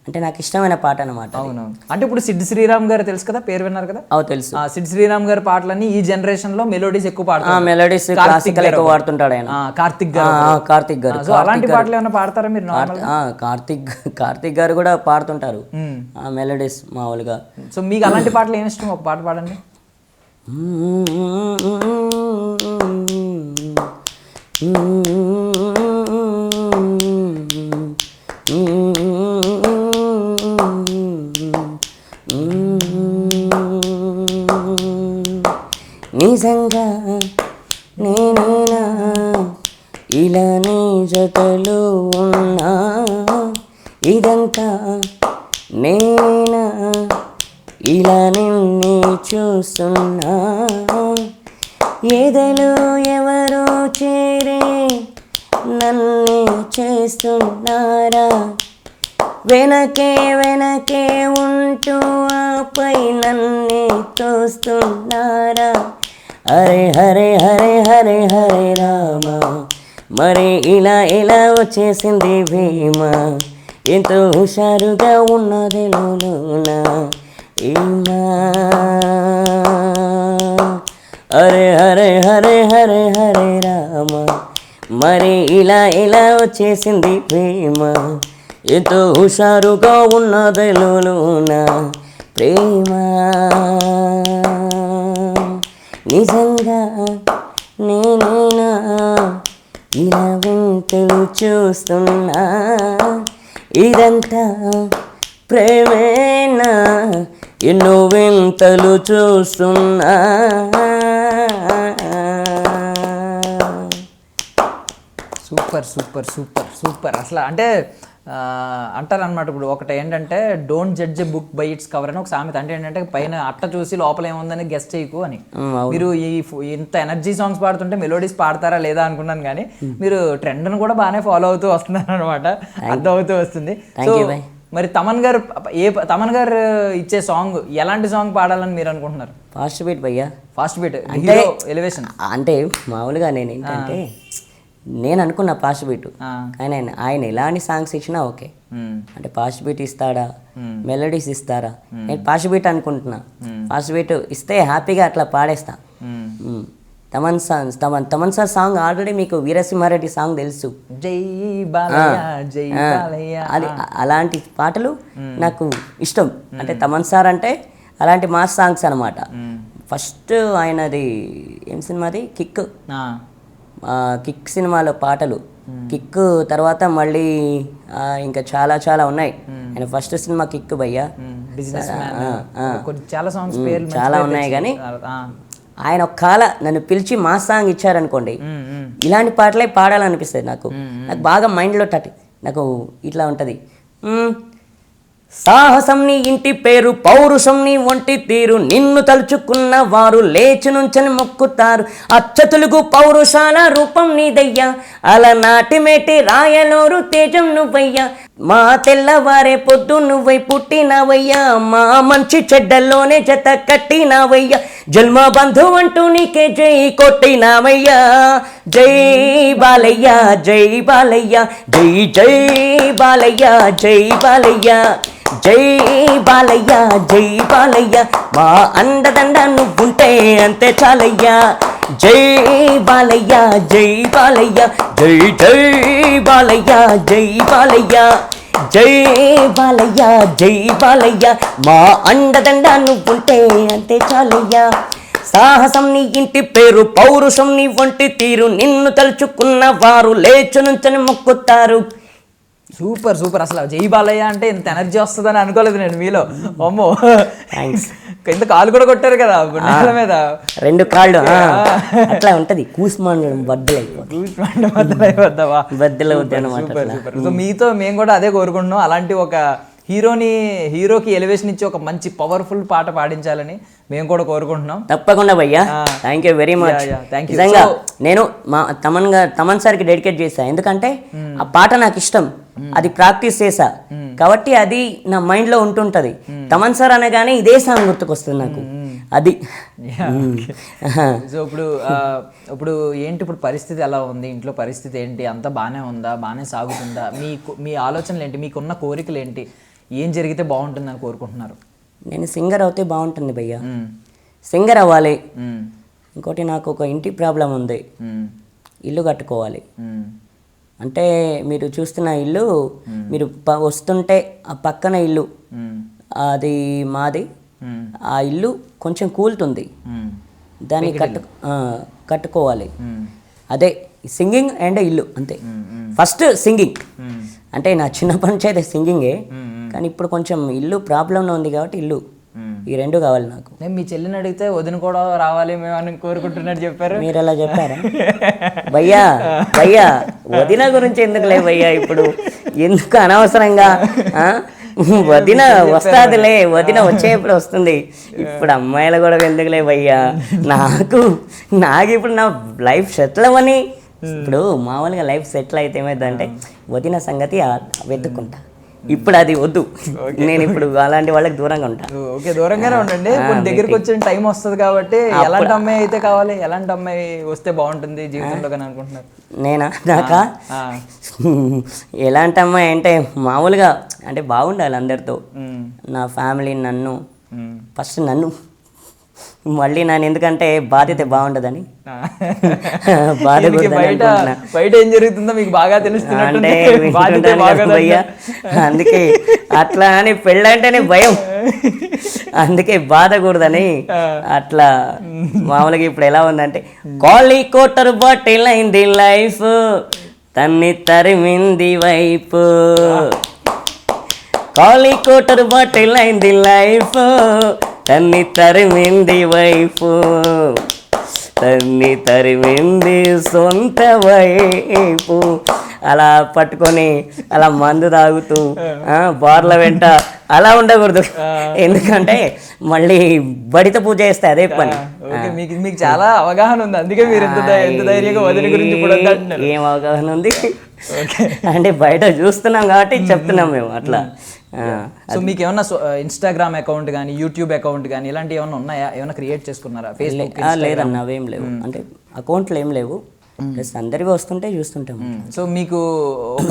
అంటే నాకు ఇష్టమైన పాట అనమాట. అవునవును. అంటే ఇప్పుడు సిడ్ శ్రీరామ్ గారు తెలుసు కదా, పేరు విన్నారు కదా? తెలుసు. సిడ్ శ్రీరామ్ గారి పాటలన్నీ ఈ జనరేషన్ లో మెలోడీస్ ఎక్కువ పాడతారు. మెలోడీస్ క్లాసికల్ ఎక్కువ పాడుతుంటాడు ఆయన. కార్తిక్ గారు. సో అలాంటి పాటలు ఏమైనా పాడతారా మీరు? కార్తిక్ గారు కూడా పాడుతుంటారు మెలోడీస్ మామూలుగా. సో మీకు అలాంటి పాటలు ఏమి ఇష్టం, ఒక పాట పాడండి. నిజంగా నేనేనా ఇలా నీ జతలో ఉన్నా, ఇదంతా నేనేనా ఇలా నిన్నే చూస్తున్నా, ఎదలో ఎవరో చేరే నన్నే చేస్తున్నారా, వెనకే ఉంటూ ఆపై నన్నే తోస్తున్నారా, హరే హరే హరే హరే హరే రామ, మరి ఇలా వచ్చేసింది భీమ, ఎంతో హుషారుగా ఉన్నది లోన ఈమా, హరే హరే హరే హరే హరే రామ, మరి ఇలా ఇలా వచ్చేసింది ప్రేమ, ఎంతో హుషారుగా ఉన్నదలోన ప్రేమ. నిజంగా నేనైనా ఇలా వింతలు చూస్తున్నా, ఇదంతా ప్రేమేనా, ఎన్నో వింతలు చూస్తున్నా. Super super super super. అసలు అంటే అంటారు అనమాట, ఇప్పుడు ఒకటి ఏంటంటే don't judge a book by its cover అని ఒక సామెత. అంటే ఏంటంటే పైన అట్ట చూసి లోపల ఏముందని గెస్ట్ చేయకు అని. మీరు ఇంత ఎనర్జీ సాంగ్స్ పాడుతుంటే మెలోడీస్ పాడతారా లేదా అనుకున్నాను, కానీ మీరు ట్రెండ్ను కూడా బాగానే ఫాలో అవుతూ వస్తున్నారు అనమాట, అర్థం అవుతూ వస్తుంది. సో మరి తమన్ గారు ఇచ్చే సాంగ్ ఎలాంటి సాంగ్ పాడాలని మీరు అనుకుంటున్నారు? ఫాస్ట్ బీట్ భయ్యా, ఫాస్ట్ బీట్ ఎలివేషన్. అంటే మామూలుగా నేను ఏంటంటే నేను అనుకున్న ఫాస్ట్ బీట్, కానీ ఆయన ఎలాంటి సాంగ్స్ ఇచ్చినా ఓకే. అంటే ఫాస్ట్ బీట్ ఇస్తాడా, మెలోడీస్ ఇస్తారా, నేను ఫాస్ట్ బీట్ అనుకుంటున్నా. ఫాస్ట్ బీట్ ఇస్తే హ్యాపీగా అట్లా పాడేస్తా. తమన్ సార్ సాంగ్ ఆల్రెడీ మీకు వీరసింహారెడ్డి సాంగ్ తెలుసు, జై బాలయ్య జై బాలయ్య. అది అలాంటి పాటలు నాకు ఇష్టం. అంటే తమన్ సార్ అంటే అలాంటి మాస్ సాంగ్స్ అనమాట. ఫస్ట్ ఆయనది ఏం సినిమాది, కిక్. కిక్ సినిమాలో పాటలు, కిక్ తర్వాత మళ్ళీ ఇంకా చాలా చాలా ఉన్నాయి. ఆయన ఫస్ట్ సినిమా కిక్ భయ్యా, చాలా ఉన్నాయి. కానీ ఆయన ఒక కాల నన్ను పిలిచి మా సాంగ్ ఇచ్చారనుకోండి, ఇలాంటి పాటలే పాడాలనిపిస్తుంది నాకు. నాకు బాగా మైండ్లో నాకు ఇట్లా ఉంటుంది. సాహసం నీ ఇంటి పేరు, పౌరుషం నీ ఒంటి తీరు, నిన్ను తలుచుకున్న వారు లేచి నుంచని మొక్కుతారు. అచ్చతులుగు పౌరుషాల రూపం నీదయ్యా, అలనాటి మేటి రాయలూరు తేజం నువ్వయ్యా. మా తెల్లవారే పొద్దు నువ్వై పుట్టినవయ్యా, మా మంచి చెడ్డల్లోనే జత కట్టినవయ్యా. జన్మ బంధు అంటూ నీకే జై కొట్టినావయ్యా. జై బాలయ్య జై బాలయ్య, జై జై బాలయ్య జై బాలయ్య, జై బాలయ్య జై బాలయ్య. మా అండదండ నువ్వుంటే అంతే చాలయ్యా. జై బాలయ్య జై బాలయ్య, జై జై బాలయ్య జై బాలయ్య, జై బాలయ్య జై బాలయ్య. మా అండదండ నువ్వుంటే అంతే చాలయ్యా. సాహసం నీ ఇంటి పేరు, పౌరుషం నీ ఒంటి తీరు, నిన్ను తలుచుకున్న వారు లేచు నుంచని మొక్కుతారు. Super super. అసలు జై బాలయ్య అంటే ఇంత ఎనర్జీ వస్తుందని అనుకోలేదు నేను మీలో. అమ్మో, థ్యాంక్స్. ఇంత కాలు కూడా కొట్టారు కదా నేల మీద, 2 కాళ్ళు. అట్లా ఉంటది, కూసుమాండం బద్దలవుతాయి. సో మీతో మేము కూడా అదే కోరుకుంటున్నాం, అలాంటి ఒక హీరోకి ఎలివేషన్ ఇచ్చి ఒక మంచి పవర్ఫుల్ పాట పాడించాలని మేము కూడా కోరుకుంటున్నాం. తప్పకుండా భయ్యా, థ్యాంక్ యూ వెరీ మచ్. నిజంగా నేను తమన్ సార్కి డెడికేట్ చేశా, ఎందుకంటే ఆ పాట నాకు ఇష్టం, అది ప్రాక్టీస్ చేశా కాబట్టి అది నా మైండ్లో ఉంటుంటుంది. తమన్ సార్ అనగానే ఇదే సాంగ్ గుర్తుకొస్తుంది నాకు. అది సో ఇప్పుడు ఏంటి, ఇప్పుడు పరిస్థితి ఎలా ఉంది, ఇంట్లో పరిస్థితి ఏంటి, అంతా బాగానే ఉందా, బాగానే సాగుతుందా, మీ ఆలోచనలు ఏంటి, మీకున్న కోరికలు ఏంటి, ఏం జరిగితే బాగుంటుందని కోరుకుంటున్నారు? నేను సింగర్ అవుతే బాగుంటుంది భయ్యా, సింగర్ అవ్వాలి. ఇంకోటి నాకు ఒక ఇంటి ప్రాబ్లం ఉంది, ఇల్లు కట్టుకోవాలి. అంటే మీరు చూస్తున్న ఇల్లు, మీరు వస్తుంటే ఆ పక్కన ఇల్లు అది మాది, ఆ ఇల్లు కొంచెం కూలుతుంది, దాన్ని కట్టుకోవాలి. అదే సింగింగ్ అండ్ ఇల్లు అంతే. ఫస్ట్ సింగింగ్, అంటే నా చిన్నప్పటి నుంచి అయితే సింగింగే, కానీ ఇప్పుడు కొంచెం ఇల్లు ప్రాబ్లంలో ఉంది కాబట్టి ఇల్లు, ఈ 2 కావాలి నాకు. నేను మీ చెల్లిని అడిగితే వదిన కూడా రావాలి మేము అని కోరుకుంటున్నట్టు చెప్పారు. మీరు ఎలా చెప్పారా భయ్యా? భయ్యా వదిన గురించి ఎందుకులే భయ్యా, ఇప్పుడు ఎందుకు అనవసరంగా. వదిన వస్తాదిలే, వదిన వచ్చేప్పుడు వస్తుంది, ఇప్పుడు అమ్మాయిలు కూడా ఎందుకులే భయ్యా. నాకు ఇప్పుడు నా లైఫ్ సెటిల్ అవ్వని, ఇప్పుడు మామూలుగా లైఫ్ సెటిల్ అయితే ఏమైందంటే వదిన సంగతి వెతుక్కుంటా. ఇప్పుడు అది వద్దు, నేను ఇప్పుడు అలాంటి వాళ్ళకి దూరంగా ఉంటా. ఓకే, దూరంగానే ఉండండి. దగ్గరికి వచ్చిన టైం వస్తుంది కాబట్టి ఎలాంటి అమ్మాయి అయితే కావాలి, ఎలాంటి అమ్మాయి వస్తే బాగుంటుంది జీవితంలో అని అనుకుంటున్నారు? నాకా ఎలాంటి అమ్మాయి అంటే మామూలుగా అంటే బాగుండాలి అందరితో. నా ఫ్యామిలీ, నన్ను ఫస్ట్ మళ్ళీ నేను ఎందుకంటే బాధ్యత బాగుండదని బాధ దీనికి బయట ఏం జరుగుతుందో మీకు బాగా తెలుస్తున్నట్టు అంటే వింటుంటాను కదా భయ్యా, అందుకే అట్లా అని పెళ్ళంటేనే భయం, అందుకే బాధకూడదని అట్లా. మామూలుగా ఇప్పుడు ఎలా ఉందంటే కాలీ కోటర్ బాటిల్ అయింది లైఫ్, తన్ని తరిమింది వైపు, కాలీ కోటర్ బాటిల్ అయింది లైఫ్, తన్ని తరిమింది వైపు, తన్ని తరిమింది సొంత వైపు. అలా పట్టుకొని అలా మందు తాగుతూ బార్ల వెంట అలా ఉండకూడదు, ఎందుకంటే మళ్ళీ బడిత పూజ చేస్తే అదే పని. మీకు చాలా అవగాహన ఉంది, అందుకే మీరు ఎంత ధైర్యంగా వదిలి గురించి కూడా అంటున్నారు. ఏం అవగాహన ఉంది అంటే బయట చూస్తున్నాం కాబట్టి చెప్తున్నాం మేము అట్లా. సో మీకు ఏమన్నా ఇన్స్టాగ్రామ్ అకౌంట్ కానీ యూట్యూబ్ అకౌంట్ కానీ ఇలాంటివి ఏమన్నా ఉన్నాయా? ఏమైనా క్రియేట్ చేసుకున్నారా? ఫేస్బుక్ లేదన్న అవేం లేవు, అంటే అకౌంట్లు ఏం లేవు, ప్లస్ అందరివి వస్తుంటే చూస్తుంటాం. సో మీకు ఒక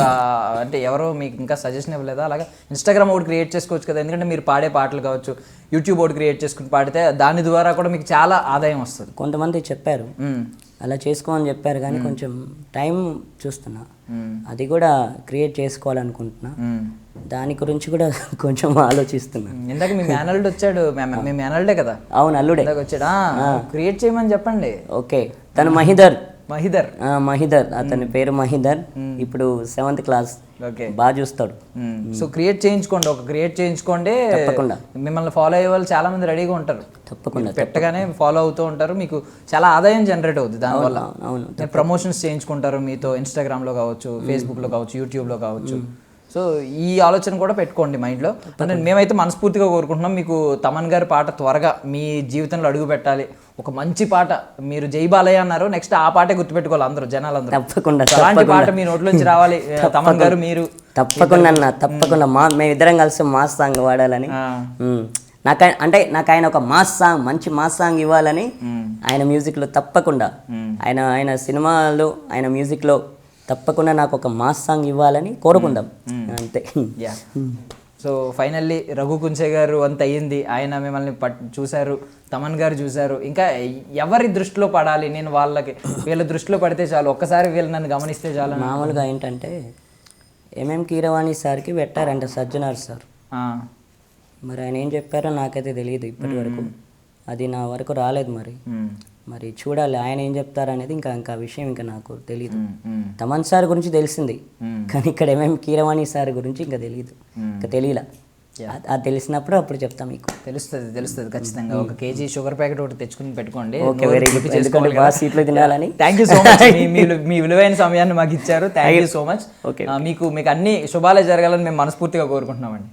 అంటే ఎవరో మీకు ఇంకా సజెషన్ ఇవ్వలేదా? అలాగా ఇన్స్టాగ్రామ్ ఒకటి క్రియేట్ చేసుకోవచ్చు కదా, ఎందుకంటే మీరు పాడే పాటలు కావచ్చు, యూట్యూబ్ ఒకటి క్రియేట్ చేసుకుని పాడితే దాని ద్వారా కూడా మీకు చాలా ఆదాయం వస్తుంది. కొంతమంది చెప్పారు అలా చేసుకోమని చెప్పారు, కానీ కొంచెం టైం చూస్తున్నా, అది కూడా క్రియేట్ చేసుకోవాలనుకుంటున్నా, దాని గురించి కూడా కొంచెం ఆలోచిస్తున్నా. ఇందాక మీ మేనల్డ్ వచ్చాడు, మీ మేనల్డే కదా? అవును, అల్లుడే వచ్చాడా, క్రియేట్ చేయమని చెప్పండి. ఓకే, తను మహిదర్, అతని పేరు మహిదర్, ఇప్పుడు 7th క్లాస్, బాగా చూస్తాడు. సో క్రియేట్ చేయించుకోండి, తప్పకుండా. మిమ్మల్ని ఫాలో అయ్యే వాళ్ళు చాలా మంది రెడీగా ఉంటారు, తప్పకుండా పెట్టగానే ఫాలో అవుతూ ఉంటారు, మీకు చాలా ఆదాయం జనరేట్ అవుతుంది దానివల్ల. అవును, ప్రమోషన్స్ చేయించుకుంటారు మీతో, ఇన్స్టాగ్రామ్ లో కావచ్చు, ఫేస్బుక్ లో కావచ్చు, యూట్యూబ్ లో కావచ్చు. సో ఈ ఆలోచన కూడా పెట్టుకోండి మైండ్లో. మేమైతే మనస్ఫూర్తిగా కోరుకుంటున్నాం మీకు తమన్ గారి పాట త్వరగా మీ జీవితంలో అడుగు పెట్టాలి, ఒక మంచి పాట. మీరు జై బాలయ్య అన్నారు, నెక్స్ట్ ఆ పాటే గుర్తుపెట్టుకోవాలి అందరూ, జనాలందరూ. తప్పకుండా అలాంటి పాట మీ నోట్లోంచి రావాలి తమన్ గారు. మీరు తప్పకుండా మేమిద్దరం కలిసి మాస్ సాంగ్ వాడాలని, నాకు ఆయన ఒక మాస్ సాంగ్, మంచి మాస్ సాంగ్ ఇవ్వాలని ఆయన మ్యూజిక్లో తప్పకుండా, ఆయన సినిమాలో ఆయన మ్యూజిక్లో తప్పకుండా నాకు ఒక మాస్ సాంగ్ ఇవ్వాలని కోరుకుందాం అంతే. సో ఫైనల్లీ రఘు కుంచే గారు అంత అయ్యింది, ఆయన మిమ్మల్ని చూశారు, తమన్ గారు చూశారు, ఇంకా ఎవరి దృష్టిలో పడాలి, నేను వీళ్ళ దృష్టిలో పడితే చాలు, ఒక్కసారి వీళ్ళు నన్ను గమనిస్తే చాలు. మామూలుగా ఏంటంటే ఎంఎం కీరవాణి సార్కి పెట్టారంట సజ్జనార్ సార్, మరి ఆయన ఏం చెప్పారో నాకైతే తెలియదు ఇప్పటి వరకు, అది నా వరకు రాలేదు. మరి చూడాలి ఆయన ఏం చెప్తారనేది, ఇంకా విషయం ఇంకా నాకు తెలియదు. తమన్ సార్ గురించి తెలిసింది, కానీ ఇక్కడ ఏమేమి కీరవాణి సార్ గురించి ఇంకా తెలియదు, ఇంకా తెలియలా. అది తెలిసినప్పుడు అప్పుడు చెప్తాం మీకు. తెలుస్తుంది ఖచ్చితంగా. ఒక కేజీ షుగర్ ప్యాకెట్ ఒకటి తెచ్చుకుని పెట్టుకోండి. సీట్లు తినాలని. థ్యాంక్ యూ సో మచ్, మీ విలువైన సమయాన్ని మాకు ఇచ్చారు. Thank you so much. మీకు అన్ని శుభాలే జరగాలని మేము మనస్ఫూర్తిగా కోరుకుంటున్నామండి.